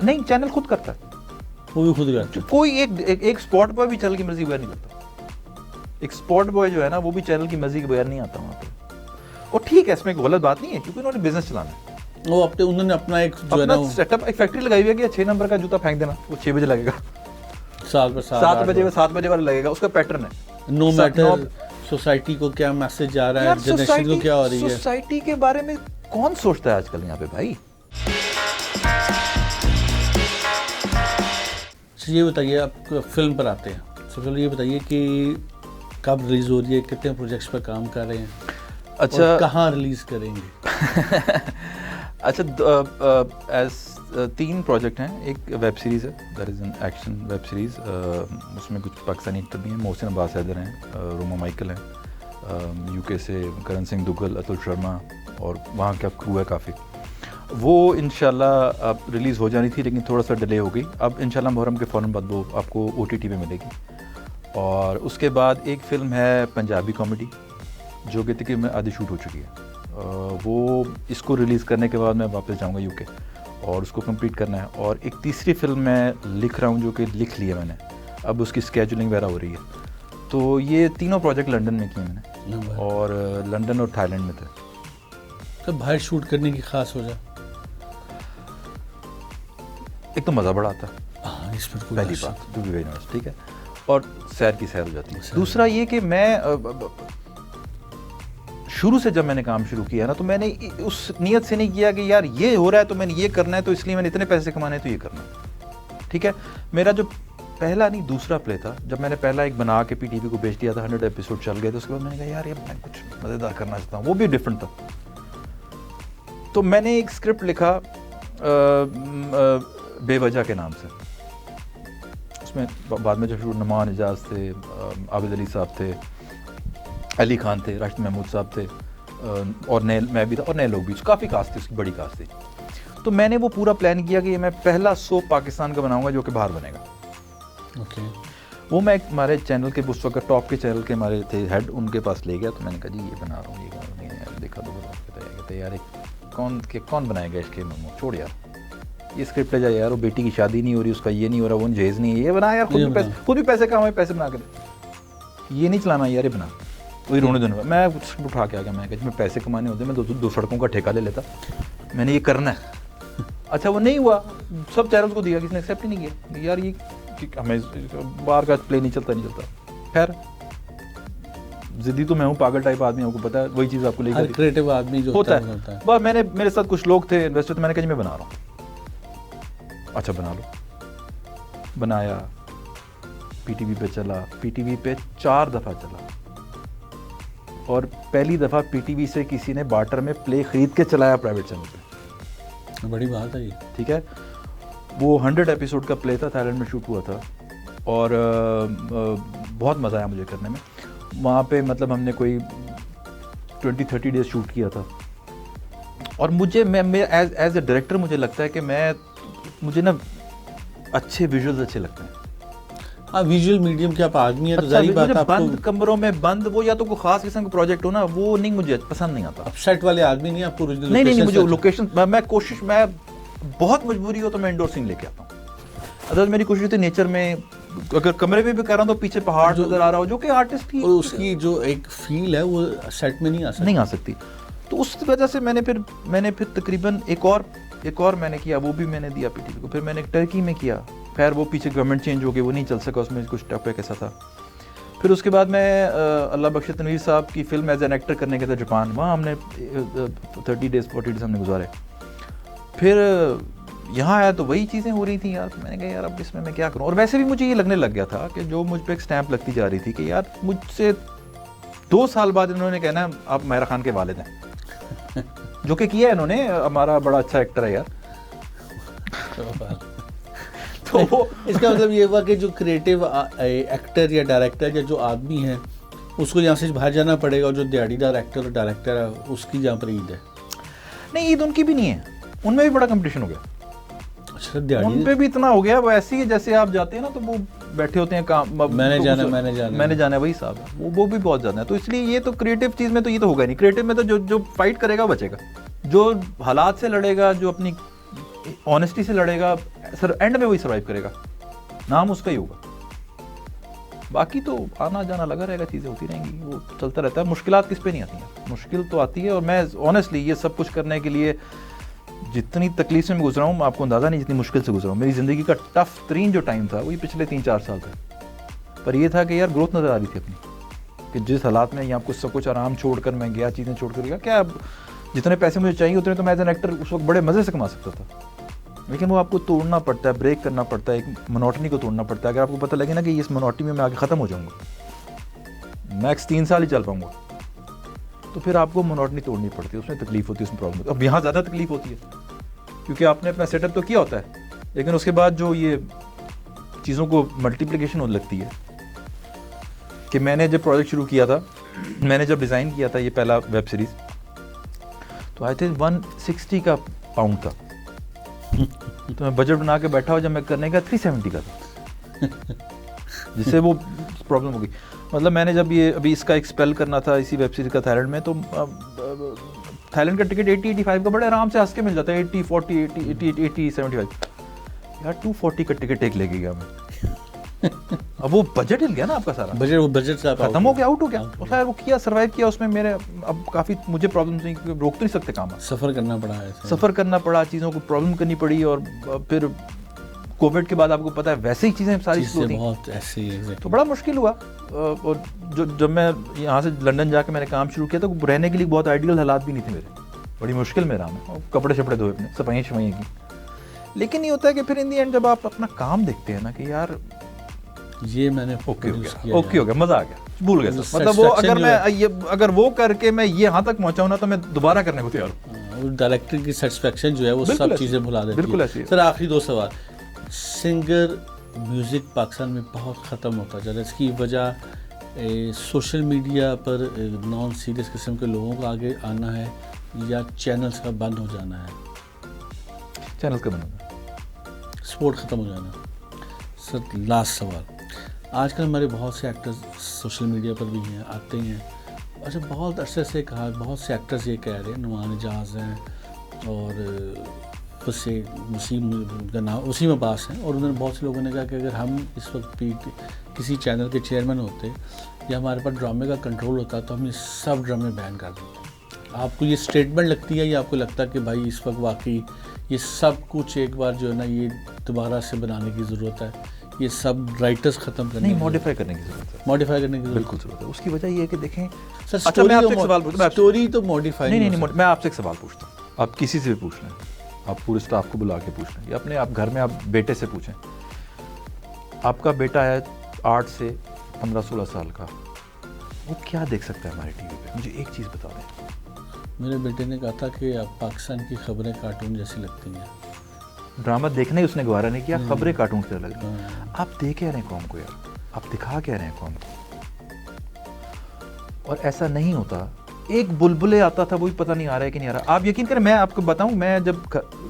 B: नहीं, चैनल खुद करता है,
A: वो भी खुद करता है।
B: कोई एक स्पॉट बॉय भी चैनल की मर्जी बगैर नहीं करता। एक स्पॉट बॉय जो है ना, वो भी चैनल की मर्जी के बगैर नहीं आता वहाँ पे। और ठीक है, इसमें कोई गलत बात नहीं है, क्योंकि उन्होंने बिजनेस चलाना है।
A: वो उन्होंने अपना एक जो है ना
B: सेटअप, एक फैक्ट्री लगाई हुई है कि 6 नंबर का जूता फेंक देना, वो 6 बजे लगेगा,
A: साल पर
B: 7 बजे वाला लगेगा, उसका पैटर्न है।
A: नो मैटर सोसाइटी को क्या मैसेज आ रहा है, जनरेशन को क्या हो रही है,
B: सोसाइटी के बारे में कौन सोचता है आजकल यहाँ पे भाई?
A: ये बताइए, आप फिल्म पर आते हैं, सबसे पहले ये बताइए कि कब रिलीज हो रही है, कितने प्रोजेक्ट्स पर काम कर रहे हैं,
B: अच्छा
A: कहाँ रिलीज करेंगे?
B: अच्छा, 3 प्रोजेक्ट हैं। एक वेब सीरीज़ है, that is an action web series, उसमें कुछ पाकिस्तानी एक्टर भी हैं, मोहसिन अब्बास हैदर हैं, रोमा माइकल हैं, यूके से करण सिंह दुग्गल, अतुल शर्मा, और वहाँ का क्रू है काफ़ी। वो इंशाल्लाह अब रिलीज़ हो जानी थी, लेकिन थोड़ा सा डिले हो गई। अब इंशाल्लाह मुहर्रम के फ़ौरन बाद वो आपको OTT पे मिलेगी। और उसके बाद एक फ़िल्म है पंजाबी कॉमेडी, जो कि तकरीबन आधी शूट हो चुकी है। वो इसको रिलीज़ करने के बाद मैं वापस जाऊंगा यूके और उसको कंप्लीट करना है। और एक तीसरी फ़िल्म मैं लिख रहा हूँ, जो कि लिख ली है मैंने, अब उसकी स्केजुलिंग वगैरह हो रही है। तो ये तीनों प्रोजेक्ट लंदन में किए मैंने, और लंदन और थाईलैंड में थे।
A: तो बाहर शूट करने की खास वजह?
B: एक तो मज़ा बड़ा आता है,
A: हाँ, इस पर कोई
B: पहली
A: शक
B: बात, टू बी वेरी ऑनेस्ट, ठीक है, और सैर की सैर हो जाती है। दूसरा ये कि मैं शुरू से जब मैंने काम शुरू किया ना, तो मैंने उस नियत से नहीं किया कि यार ये हो रहा है तो मैंने ये करना है, तो इसलिए मैंने इतने पैसे कमाने हैं तो ये करना है, ठीक है। मेरा जो पहला नहीं दूसरा प्ले था, जब मैंने पहला एक बना के पीटीवी को बेच दिया था, 100 एपिसोड चल गए, तो उसके बाद मैंने कहा यार ये मैं कुछ मज़ेदार करना चाहता हूँ, वो भी डिफरेंट था। तो मैंने एक स्क्रिप्ट लिखा बेवजह के नाम से। उसमें बाद में जो शुरू नुमान एजाज थे, आबिद अली साहब थे, अली खान थे, राशिद महमूद साहब थे, और नए मैं भी था, और नए लोग भी, काफ़ी कास्ट थी, उसकी बड़ी कास्ट थी। तो मैंने वो पूरा प्लान किया कि मैं पहला सोप पाकिस्तान का बनाऊंगा जो कि बाहर बनेगा।
A: ओके।
B: वो मैं हमारे चैनल के उस वक्त टॉप के चैनल के हमारे थे हेड, उनके पास ले गया। तो मैंने कहा जी ये बना रहा हूँ, ये नहीं यार देखा तो कहते यार कौन बनाएगा इसके मोमो, छोड़ यार ये स्क्रिप्ट ले जाए यार, वो बेटी की शादी नहीं हो रही, उसका ये नहीं हो रहा, वो जहेज नहीं है, ये बना यार, खुद भी पैसे कमाए, पैसे बना के ये नहीं चलाना यार, ये बना। वही रोने धोने मैं स्क्रिप्ट उठा के आ गया, मैं कहा मैं पैसे कमाने होते, मैं दो सड़कों का ठेका ले लेता, मैंने ये करना है। अच्छा वो नहीं हुआ, सब चैनल्स को दिया, किसी ने एक्सेप्ट ही नहीं किया यार, ये हमें बाहर का प्ले नहीं चलता। खैर जिद्दी तो मैं हूँ, पागल टाइप आदमी, आपको पता है, वही चीज़ आपको लेकर
A: क्रिएटिव आदमी जो होता है।
B: बस मेरे साथ कुछ लोग थे इन्वेस्टर, तो मैंने कहा जी मैं बना रहा हूँ। अच्छा बना लो, बनाया, पीटीवी पे चला, पीटीवी पे 4 दफ़ा चला, और पहली दफ़ा पीटीवी से किसी ने बार्टर में प्ले खरीद के चलाया प्राइवेट चैनल पे।
A: बड़ी बात है ये, ठीक
B: है। वो 100 एपिसोड का प्ले था, थाईलैंड में शूट हुआ था, और बहुत मज़ा आया मुझे करने में। वहाँ पे मतलब हमने कोई 20-30 डेज शूट किया था, और मुझे मैं एज ए डायरेक्टर मुझे लगता है कि मुझे ना अच्छे विजुअल्स अच्छे लगते हैं।
A: हाँ, विजुअल मीडियम के आप आदमी हैं, तो जाहिर बात है,
B: बंद कमरों में बंद, वो या तो कोई खास किस्म का प्रोजेक्ट हो ना, वो नहीं, मुझे पसंद नहीं आता।
A: सेट वाले आदमी नहीं, आपको ओरिजिनल
B: नहीं, मुझे लोकेशन, मैं बहुत मजबूरी हो तो मैं इंडोर सीन लेके आता हूँ। अदरवाइज मेरी कोशिश होती है नेचर में, अगर कमरे में भी कर रहा हूँ तो पीछे पहाड़ नजर आ रहा हो, जो कि आर्टिस्ट की
A: उसकी जो एक फील है वो सेट में नहीं आ सकती।
B: तो उस वजह से मैंने फिर तकरीबन एक और मैंने किया, वो भी मैंने दिया पीटीवी को। फिर मैंने टर्की में किया, खैर वो पीछे गवर्नमेंट चेंज हो गई, वो नहीं चल सका, उसमें कुछ टॉपिक ऐसा था। फिर उसके बाद मैं अल्लाह बख्शे तनवीर साहब की फिल्म एज एन एक्टर करने गया था जापान, वहाँ हमने 30 डेज 40 डेज हमने गुजारे। फिर यहाँ आया तो वही चीज़ें हो रही थी यार, मैंने कहा यार अब इसमें मैं क्या करूँ। और वैसे भी मुझे ये लगने लग गया था कि जो मुझ पर एक स्टैंप लगती जा रही थी कि यार मुझसे 2 साल बाद इन्होंने कहना आप माहिरा खान के वालिद हैं, जो कि किया है इन्होंने, हमारा बड़ा अच्छा एक्टर है यार।
A: तो इसका मतलब ये हुआ कि जो क्रिएटिव एक्टर या डायरेक्टर या जो आदमी है उसको यहाँ से बाहर जाना पड़ेगा, और जो दिहाड़ीदार एक्टर और डायरेक्टर है उसकी जहाँ पर ईद है।
B: नहीं, ईद उनकी भी नहीं है, उनमें भी बड़ा कंपटीशन हो गया।
A: अच्छा,
B: उन पे भी इतना हो गया, वो ऐसी है जैसे आप जाते हैं ना तो वो बैठे होते हैं काम,
A: मैंने जाना
B: है, वही साहब है, वो भी बहुत ज़्यादा है। तो इसलिए ये तो क्रिएटिव चीज़ में तो ये तो होगा नहीं। क्रिएटिव में तो जो फाइट करेगा बचेगा, जो हालात से लड़ेगा, जो अपनी ऑनेस्टी से लड़ेगा, सर एंड में वही सर्वाइव करेगा, नाम उसका ही होगा। बाकी तो आना जाना लगा रहेगा, चीज़ें होती रहेंगी, वो चलता रहता है। मुश्किलात किस पे नहीं आती हैं, मुश्किल तो आती है। और मैं ऑनेस्टली ये सब कुछ करने के लिए जितनी तकलीफ से मैं गुजरा हूँ, आपको अंदाज़ा नहीं जितनी मुश्किल से गुजरा हूँ। मेरी ज़िंदगी का टफ तरीन जो टाइम था वही पिछले 3-4 साल थे, पर यह था कि यार ग्रोथ नज़र आ रही थी अपनी, कि जिस हालात में यहाँ कुछ सब कुछ आराम छोड़कर मैं गया, चीज़ें छोड़कर गया, क्या जितने पैसे मुझे चाहिए उतने तो मैं एज एन एक्टर उस वक्त बड़े मज़े से कमा सकता था। लेकिन वो आपको तोड़ना पड़ता है, ब्रेक करना पड़ता है, एक मोनोटनी को तोड़ना पड़ता है। अगर आपको पता लगे ना कि इस मोनोटनी में मैं आगे ख़त्म हो जाऊँगा, मैक्स 3 साल ही चल पाऊँगा, तो फिर आपको मोनोटनी तोड़नी पड़ती है, उसमें तकलीफ होती है, उसमें प्रॉब्लम होती है। अब यहाँ ज़्यादा तकलीफ होती है क्योंकि आपने अपना सेटअप तो किया होता है, लेकिन उसके बाद जो ये चीज़ों को मल्टीप्लिकेशन होने लगती है। कि मैंने जब प्रोजेक्ट शुरू किया था, मैंने जब डिज़ाइन किया था ये पहला वेब सीरीज़, तो आई थिंक 160 का पाउंड था। तो मैं बजट बना के बैठा हुआ, जब मैं करने का 370 का था, जिससे वो प्रॉब्लम हो गई। मतलब मैंने जब ये अभी इसका एक्सपेल करना था इसी वेब सीरीज़ का थाईलैंड में, तो थाईलैंड का टिकट 80-85 का बड़े आराम से हंस के मिल जाता है, 80-40 80-75 यार 240 का टिकट एक ले गया मैं। अब वो बजट हिल गया ना आपका सारा,
A: बजट से आप
B: खत्म हो गया, आउट हो गया। और खैर वो किया, सर्वाइव किया उसमें। मेरे अब काफ़ी मुझे प्रॉब्लम नहीं, रोक तो नहीं सकते काम,
A: सफ़र करना पड़ा है,
B: सफ़र करना पड़ा, चीज़ों को प्रॉब्लम करनी पड़ी। और फिर कोविड के बाद आपको पता है वैसे ही चीज़ें सारी स्लो थी,
A: बहुत ऐसे ही,
B: तो बड़ा मुश्किल हुआ। और जब मैं यहाँ से लंदन जाके मैंने काम शुरू किया तो रहने के लिए बहुत आइडियल हालात भी नहीं थे मेरे, बड़ी मुश्किल में रहा मैं, कपड़े शपड़े धोए अपने, सफाइयाँ शफाइयाँ की। लेकिन ये होता है कि फिर इन दी एंड जब आप अपना काम देखते हैं ना कि यार
A: ये मैंने
B: ओके हो गया, मज़ा आ गया, भूल गया सब। मतलब वो अगर वो करके मैं ये यहाँ तक पहुँचा हूँ ना तो मैं दोबारा करने को तैयार हूँ।
A: डायरेक्टर की सेटिस्फेक्शन जो है वो सब चीज़ें भुला देती है।
B: बिल्कुल ऐसी है।
A: सर आखिरी 2 सवाल, सिंगर म्यूज़िक पाकिस्तान में बहुत ख़त्म होता जा रहा है, इसकी वजह सोशल मीडिया पर नॉन सीरियस किस्म के लोगों का आगे आना है या चैनल्स का बंद हो जाना है?
B: चैनल्स का बंद होना,
A: स्पोर्ट ख़त्म हो जाना। सर लास्ट सवाल, आजकल हमारे बहुत से एक्टर्स सोशल मीडिया पर भी हैं, आते हैं, अच्छा बहुत अरसे से कहा, बहुत से एक्टर्स ये कह रहे हैं, नुमान एजाज हैं और उससे मुसीम का नाम उसी में पास हैं, और उन्होंने बहुत से लोगों ने कहा कि अगर हम इस वक्त भी किसी चैनल के चेयरमैन होते या हमारे पास ड्रामे का कंट्रोल होता तो हम ये सब ड्रामे बैन कर देते। आपको ये स्टेटमेंट लगती है या आपको लगता है कि भाई इस वक्त वाकई ये सब कुछ एक बार जो है ना ये दोबारा से बनाने की ज़रूरत है, ये सब राइटर्स ख़त्म करने,
B: नहीं मॉडिफाई करने की ज़रूरत है,
A: मॉडिफाई करने की
B: बिल्कुल ज़रूरत है। उसकी वजह ये है कि देखें
A: सर,
B: अच्छा मैं आपसे एक सवाल पूछता,
A: स्टोरी तो मॉडिफाई
B: नहीं, मैं आपसे एक सवाल पूछता हूँ, आप किसी से भी पूछ लें, आप पूरे स्टाफ को बुला के पूछ लें या अपने आप घर में आप बेटे से पूछें, आपका बेटा है 8 से 15-16 साल का, वो क्या देख सकता है हमारे टीवी पे? मुझे एक चीज़ बता दें।
A: मेरे बेटे ने कहा था कि आप पाकिस्तान की खबरें कार्टून जैसी लगती हैं।
B: ड्रामा देखना ही उसने गवारा नहीं किया, खबरें कार्टून से लग रही हैं। आप दे क्या रहे हैं कौम को यार, आप दिखा क्या रहे हैं कौम को? और ऐसा नहीं होता, एक बुलबुले आता था वो भी पता नहीं आ रहा है कि नहीं आ रहा। आप यकीन करें, मैं आपको बताऊं, मैं जब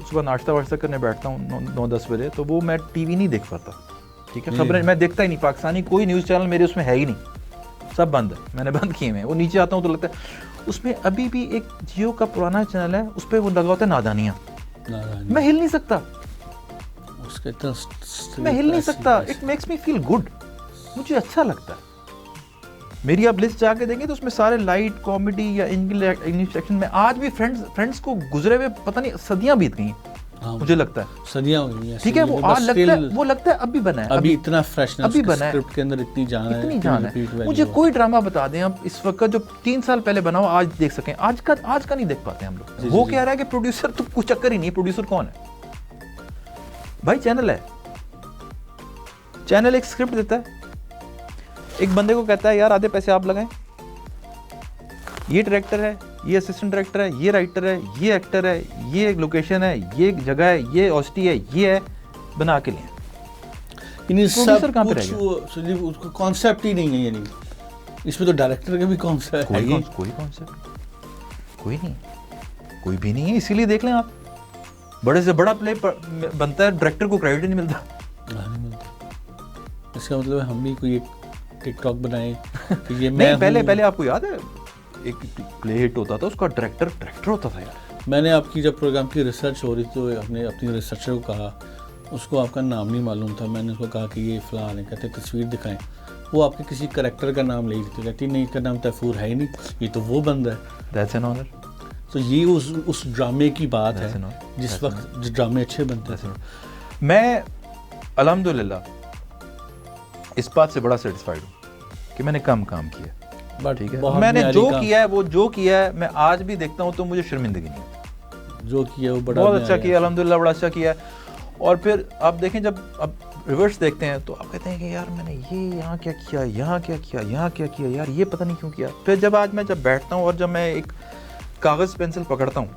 B: सुबह नाश्ता वाश्ता करने बैठता हूँ 9-10 बजे, तो वो मैं टीवी नहीं देख पाता, ठीक है, खबरें मैं देखता ही नहीं, पाकिस्तानी कोई न्यूज़ चैनल मेरे उसमें है ही नहीं, सब बंद है, मैंने बंद किए हैं। वो नीचे आता हूँ तो लगता है उसमें अभी भी एक जियो का पुराना चैनल है, उस पर वो लगा होता है नादानियाँ, मैं हिल नहीं सकता, मैं हिल नहीं सकता। It makes me feel good, मुझे अच्छा लगता है। मेरी आप लिस्ट जाके देंगे तो उसमें सारे लाइट कॉमेडी या इंग्लिश सेक्शन में आज भी फ्रेंड्स को गुजरे हुए पता नहीं सदियां बीत गई, मुझे लगता है
A: सदियां हो गई हैं,
B: ठीक है। वो आज लगता है, वो लगता है अभी बना है,
A: अभी इतना फ्रेशनेस,
B: अभी बना है,
A: स्क्रिप्ट के अंदर इतनी जान है।
B: मुझे कोई ड्रामा बता दें आप इस वक्त जो 3 साल पहले बना हो आज देख सकें, आज का नहीं देख पाते हम लोग। वो कह रहा है कि प्रोड्यूसर तो कुछ चक्कर ही नहीं, प्रोड्यूसर कौन है भाई? चैनल है, चैनल एक स्क्रिप्ट देता है, एक बंदे को कहता है यार आधे पैसे आप लगाएं, ये डायरेक्टर है, ये असिस्टेंट डायरेक्टर है, ये राइटर है, ये एक्टर है, ये लोकेशन है, ये जगह है, ये ऑस्टी है, ये है, बना के लिए।
A: प्रोड्यूसर कहाँ पे रह गया? उसको कॉन्सेप्ट ही नहीं है, यानी इसमें तो डायरेक्टर का भी कॉन्सेप्ट है,
B: कोई कॉन्सेप्ट कोई नहीं, कोई भी नहीं है। इसीलिए देख लें आप, बड़े से बड़ा प्ले बनता है, डायरेक्टर को क्रेडिट नहीं मिलता।
A: इसका मतलब हम भी कोई एक टिकटॉक बनाए कि ये
B: मैं पहले आपको याद है एक प्ले हिट होता था, उसका डायरेक्टर होता था यार।
A: मैंने आपकी जब प्रोग्राम की रिसर्च हो रही तो अपनी रिसर्चर को कहा, उसको आपका नाम नहीं मालूम था, मैंने उसको कहा कि ये फ़लाँ है, कहते तस्वीर दिखाएं, वो आपके किसी करैक्टर का नाम ले रही थी, कहती नहीं इसका नाम तैफूर है ही नहीं, ये तो वो बंदा है।
B: That's an honour.
A: तो ये उस ड्रामे की बात है जिस वक्त जो ड्रामे अच्छे बनते हैं।
B: मैं अल्हम्दुलिल्लाह इस बात से बड़ा सेटिस्फाइड हूँ कि मैंने कम काम किया, ठीक है, मैंने जो किया है वो जो किया है, मैं आज भी देखता हूँ तो मुझे शर्मिंदगी नहीं,
A: जो किया वो बड़ा
B: बहुत अच्छा किया, अल्हम्दुलिल्लाह बड़ा अच्छा किया है। और फिर आप देखें जब अब रिवर्स देखते हैं तो आप कहते हैं कि यार मैंने ये यहाँ क्या किया, यहाँ क्या किया, यहाँ क्या किया, यार ये पता नहीं क्यों किया। फिर जब आज मैं जब बैठता हूँ और जब मैं एक कागज़ पेंसिल पकड़ता हूँ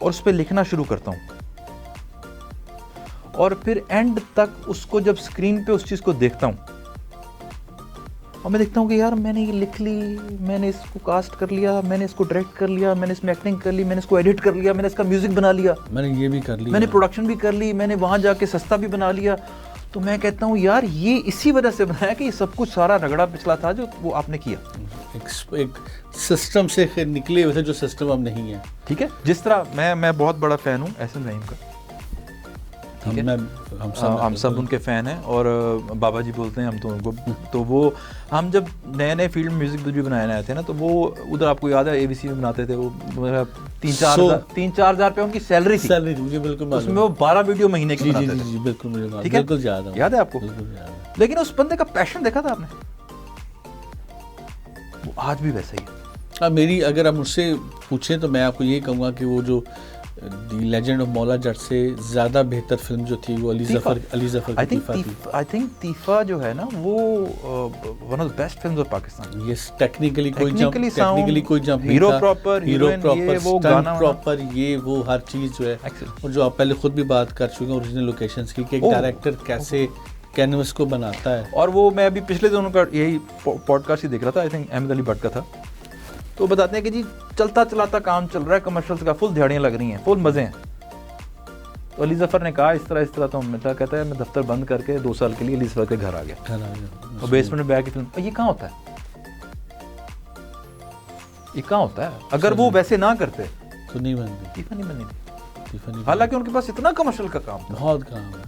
B: और उस पर लिखना शुरू करता हूँ और फिर एंड तक उसको जब स्क्रीन पे उस चीज़ को देखता हूँ और मैं देखता हूँ कि यार मैंने ये लिख ली, मैंने इसको कास्ट कर लिया, मैंने इसको डायरेक्ट कर लिया, मैंने इसमें एक्टिंग कर ली, मैंने इसको एडिट कर लिया, मैंने इसका म्यूज़िक बना लिया,
A: मैंने ये भी कर लिया,
B: मैंने प्रोडक्शन भी कर ली, मैंने वहाँ जाके सस्ता भी बना लिया। तो मैं कहता हूँ यार ये इसी वजह से बनाया कि ये सब कुछ सारा रगड़ा पिछला था जो वो आपने किया,
A: एक सिस्टम से निकले हुए थे जो सिस्टम अब नहीं है,
B: ठीक है। जिस तरह मैं बहुत बड़ा फ़ैन हूँ एहसन रहीम का, ठीक है, हम सब उनके फ़ैन हैं और बाबा जी बोलते हैं हम तो उनको। तो वो हम जब नए नए फील्ड में म्यूज़िक भी बनाने आए थे ना, तो वो उधर आपको याद है ABC में बनाते थे, वो मेरा 3-4 हज़ार रुपये उनकी सैलरी थी,
A: मुझे बिल्कुल
B: उसमें वो 12 वीडियो महीने की बनाते थे।
A: जी बिल्कुल मुझे
B: ठीक है,
A: बिल्कुल
B: याद है आपको? लेकिन उस बंदे का पैशन देखा था आपने, वो आज भी वैसा ही है।
A: हाँ, मेरी अगर आप मुझसे पूछें तो मैं आपको ये कहूँगा कि वो जो दी लेजेंड ऑफ मौला जट से ज़्यादा बेहतर फिल्म जो थी वो अली ज़फ़र की तीफ़ा थी।
B: आई थिंक तीफ़ा जो है ना वो one of the best films of Pakistan.
A: Yes, technically कोई जंप नहीं
B: हीरो
A: था,
B: प्रॉपर,
A: हीरो प्रॉपर,
B: वो गाना
A: प्रॉपर, ये वो हर चीज़ जो है। और जो आप पहले खुद भी बात कर चुके हैं ओरिजिनल लोकेशंस की, कि एक डायरेक्टर कैसे कैनवस को बनाता है।
B: और वो मैं अभी पिछले दिनों का यही पॉडकास्ट ही देख रहा था, आई थिंक अहमद अली भट्ट का था, तो बताते हैं कि जी चलता चलाता काम चल रहा है, कमर्शियल्स का फुल दिहाड़ियाँ लग रही हैं, फुल मज़े हैं। तो अली ज़फ़र ने कहा इस तरह तो मैं कहता है मैं दफ्तर बंद करके 2 साल के लिए अली ज़फ़र के घर आ गया और बेसमेंट में बैठ के फिल्म। ये कहाँ होता है, ये कहाँ होता है? अगर वो वैसे ना करते
A: तो नहीं बनती,
B: तीफ़ा नहीं बनी। हालांकि उनके पास इतना कमर्शियल का काम था,
A: बहुत काम है।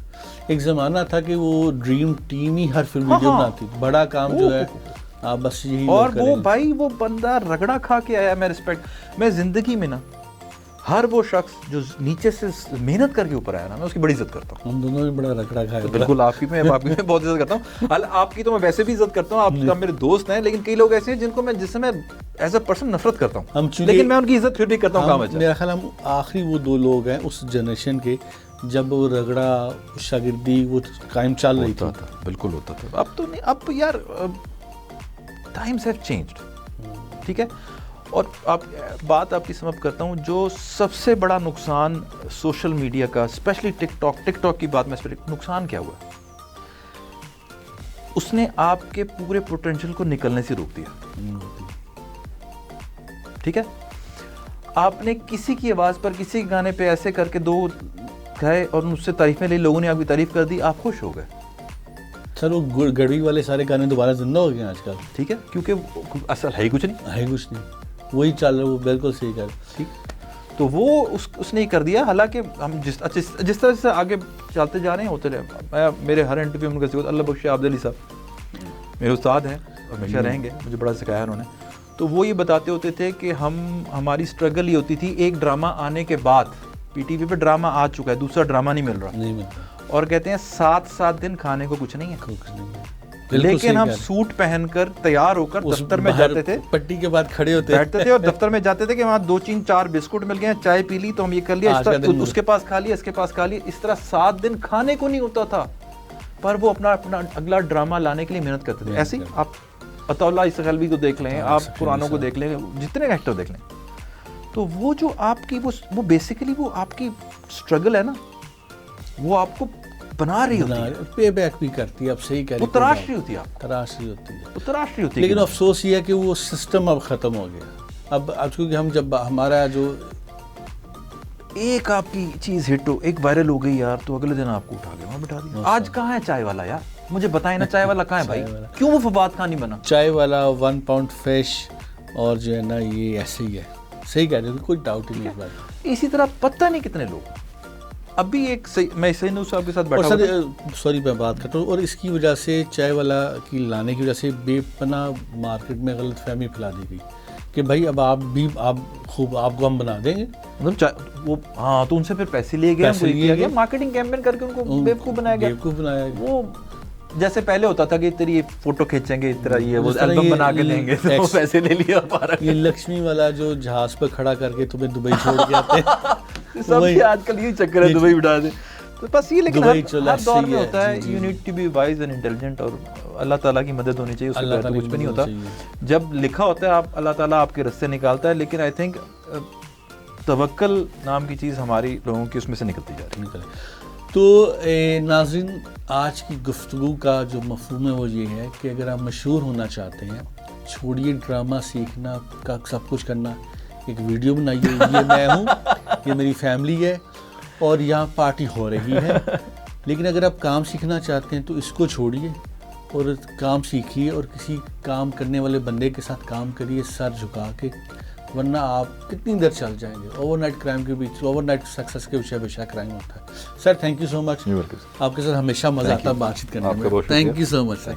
A: एक ज़माना था कि वो ड्रीम टीम ही हर फिल्म वीडियो बनाती थी, बड़ा काम जो है आप बस यही।
B: और वो भाई वो बंदा रगड़ा खा के आया, मैं रिस्पेक्ट, मैं जिंदगी में ना हर वो शख्स जो नीचे से मेहनत करके ऊपर आया ना, मैं उसकी बड़ी इज्जत करता हूँ।
A: हम दोनों ने बड़ा रगड़ा खाया।
B: तो बिल्कुल आपकी मैं बहुत इज्जत करता हूँ। आपकी तो मैं वैसे भी इज्जत करता हूँ, आपका मेरे दोस्त हैं, लेकिन कई लोग ऐसे हैं जिनको मैं जिससे मैं एज अ पर्सन नफरत करता हूँ, लेकिन मैं उनकी इज्जत फिर भी करता हूँ।
A: मेरा ख्याल हम आखिरी वो 2 लोग हैं उस जनरेशन के जब वो रगड़ा शागिर्दी वो कायम चल रही थी।
B: बिल्कुल होता था। अब तो नहीं, अब यार टाइम्स हैव चेंज्ड, ठीक है। और आप बात आपकी समझ करता हूँ, जो सबसे बड़ा नुकसान सोशल मीडिया का, स्पेशली टिकटॉक की बात में नुकसान क्या हुआ, उसने आपके पूरे पोटेंशियल को निकलने से रोक दिया। ठीक है, आपने किसी की आवाज़ पर, किसी गाने पे ऐसे करके 2 गए और उससे तारीफें ली, लोगों ने आपकी तारीफ कर दी, आप खुश हो गए।
A: सर वो गढ़वी वाले सारे गाने दोबारा जिंदा हो गए आजकल,
B: ठीक है, क्योंकि असल है ही कुछ नहीं,
A: वही चल रहा है, वो बिल्कुल सही कर।
B: ठीक, तो वो उसने ही कर दिया। हालांकि हम जिस तरह से आगे चलते जा रहे हैं होते रहे। मेरे हर इंटरव्यू में उनका अल्लाह बख्श आब्द अली साहब मेरे उस्ताद हैं, हमेशा रहेंगे, मुझे बड़ा सिखाया उन्होंने। तो वो ये बताते होते थे कि हमारी स्ट्रगल ये होती थी, एक ड्रामा आने के बाद PTV पे ड्रामा आ चुका है, दूसरा ड्रामा नहीं मिल रहा, और कहते हैं 7 दिन खाने को कुछ नहीं है, लेकिन हम सूट पहनकर तैयार होकर दफ्तर में जाते थे,
A: पट्टी के बाद खड़े
B: बैठते थे और दफ्तर में जाते थे कि वहाँ 2-3-4 बिस्कुट मिल गए, चाय पी ली तो हम ये कर लिया, उसके पास खा लिया, इसके पास खा लिया। इस तरह 7 दिन खाने को नहीं होता था, पर वो अपना अगला ड्रामा लाने के लिए मेहनत करते थे। ऐसे ही आप अताउल्लाह इसगलवी को देख लें, आप पुरानों को देख लें, जितने एक्टर देख लें, तो वो जो आपकी वो बेसिकली वो आपकी स्ट्रगल है ना, वो आपको बना रही होती है,
A: पे बैक भी करती है। अब सही कह रही है,
B: वो तराश रही होती है,
A: तराश रही होती है,
B: वो तराश रही होती है।
A: लेकिन अफसोस ये है कि वो सिस्टम अब ख़त्म हो गया। अब क्योंकि हम जब हमारा जो
B: एक आपकी चीज़ हिट हो, एक वायरल हो गई यार, तो अगले दिन आपको उठा के वहाँ बिठा दिया। आज कहाँ है चाय वाला यार, मुझे बताएं ना, चाय वाला कहाँ है भाई? क्यों वो फवाद खान नहीं बना?
A: चाय वाला 1 पाउंड फिश और जो है ना, ये ऐसे ही है। सही कह रहे हो, कोई डाउट ही नहीं बात।
B: इसी तरह पता नहीं कितने लोग अभी मैं सही न्यूज़ आपके साथ बैठा
A: हूँ, सॉरी मैं बात करता हूँ, और इसकी वजह से चाय वाला की लाने की वजह से बेपनाह मार्केट में गलतफहमी फैला दी गई कि भाई अब आपको हम बना देंगे,
B: मतलब वो हाँ, तो उनसे फिर पैसे लिए गए, मार्केटिंग कैंपेन करके उनको बेवकूफ़ बनाया गया। वो जैसे पहले होता था कि तेरी फोटो खींचेंगे, तेरा ये वो एल्बम बना के देंगे, तो पैसे ले लिया।
A: ये लक्ष्मी वाला जो जहाज पर खड़ा करके तुम्हें दुबई छोड़ के आते हैं,
B: सब आजकल यही चक्कर है, दुबई बिठा दे, तो बस ये। लेकिन हर दौर में होता है, you need to be wise and intelligent, और अल्लाह ताला की मदद होनी चाहिए, उसके बाद कुछ भी नहीं होता। जब लिखा होता है आप, अल्लाह ताला आपके रास्ते निकालता है, लेकिन आई थिंक तवक्कल नाम की चीज़ हमारी लोगों की उसमें से निकलती जा रही है।
A: तो नाज़रीन, आज की गुफ्तगू का जो मफ़हूम है वो ये है कि अगर आप मशहूर होना चाहते हैं, छोड़िए ड्रामा सीखना का सब कुछ करना, एक वीडियो बनाइए, ये मैं हूँ, ये मेरी फैमिली है और यहाँ पार्टी हो रही है। लेकिन अगर आप काम सीखना चाहते हैं तो इसको छोड़िए और काम सीखिए और किसी काम करने वाले बंदे के साथ काम करिए, सर झुका के, वरना आप कितनी देर चल जाएंगे। ओवरनाइट क्राइम के पीछे, ओवरनाइट सक्सेस के पीछे हमेशा क्राइम होता है। Sir thank you so much, आपके साथ हमेशा मज़ा आता है बातचीत करने में। Thank you so much sir.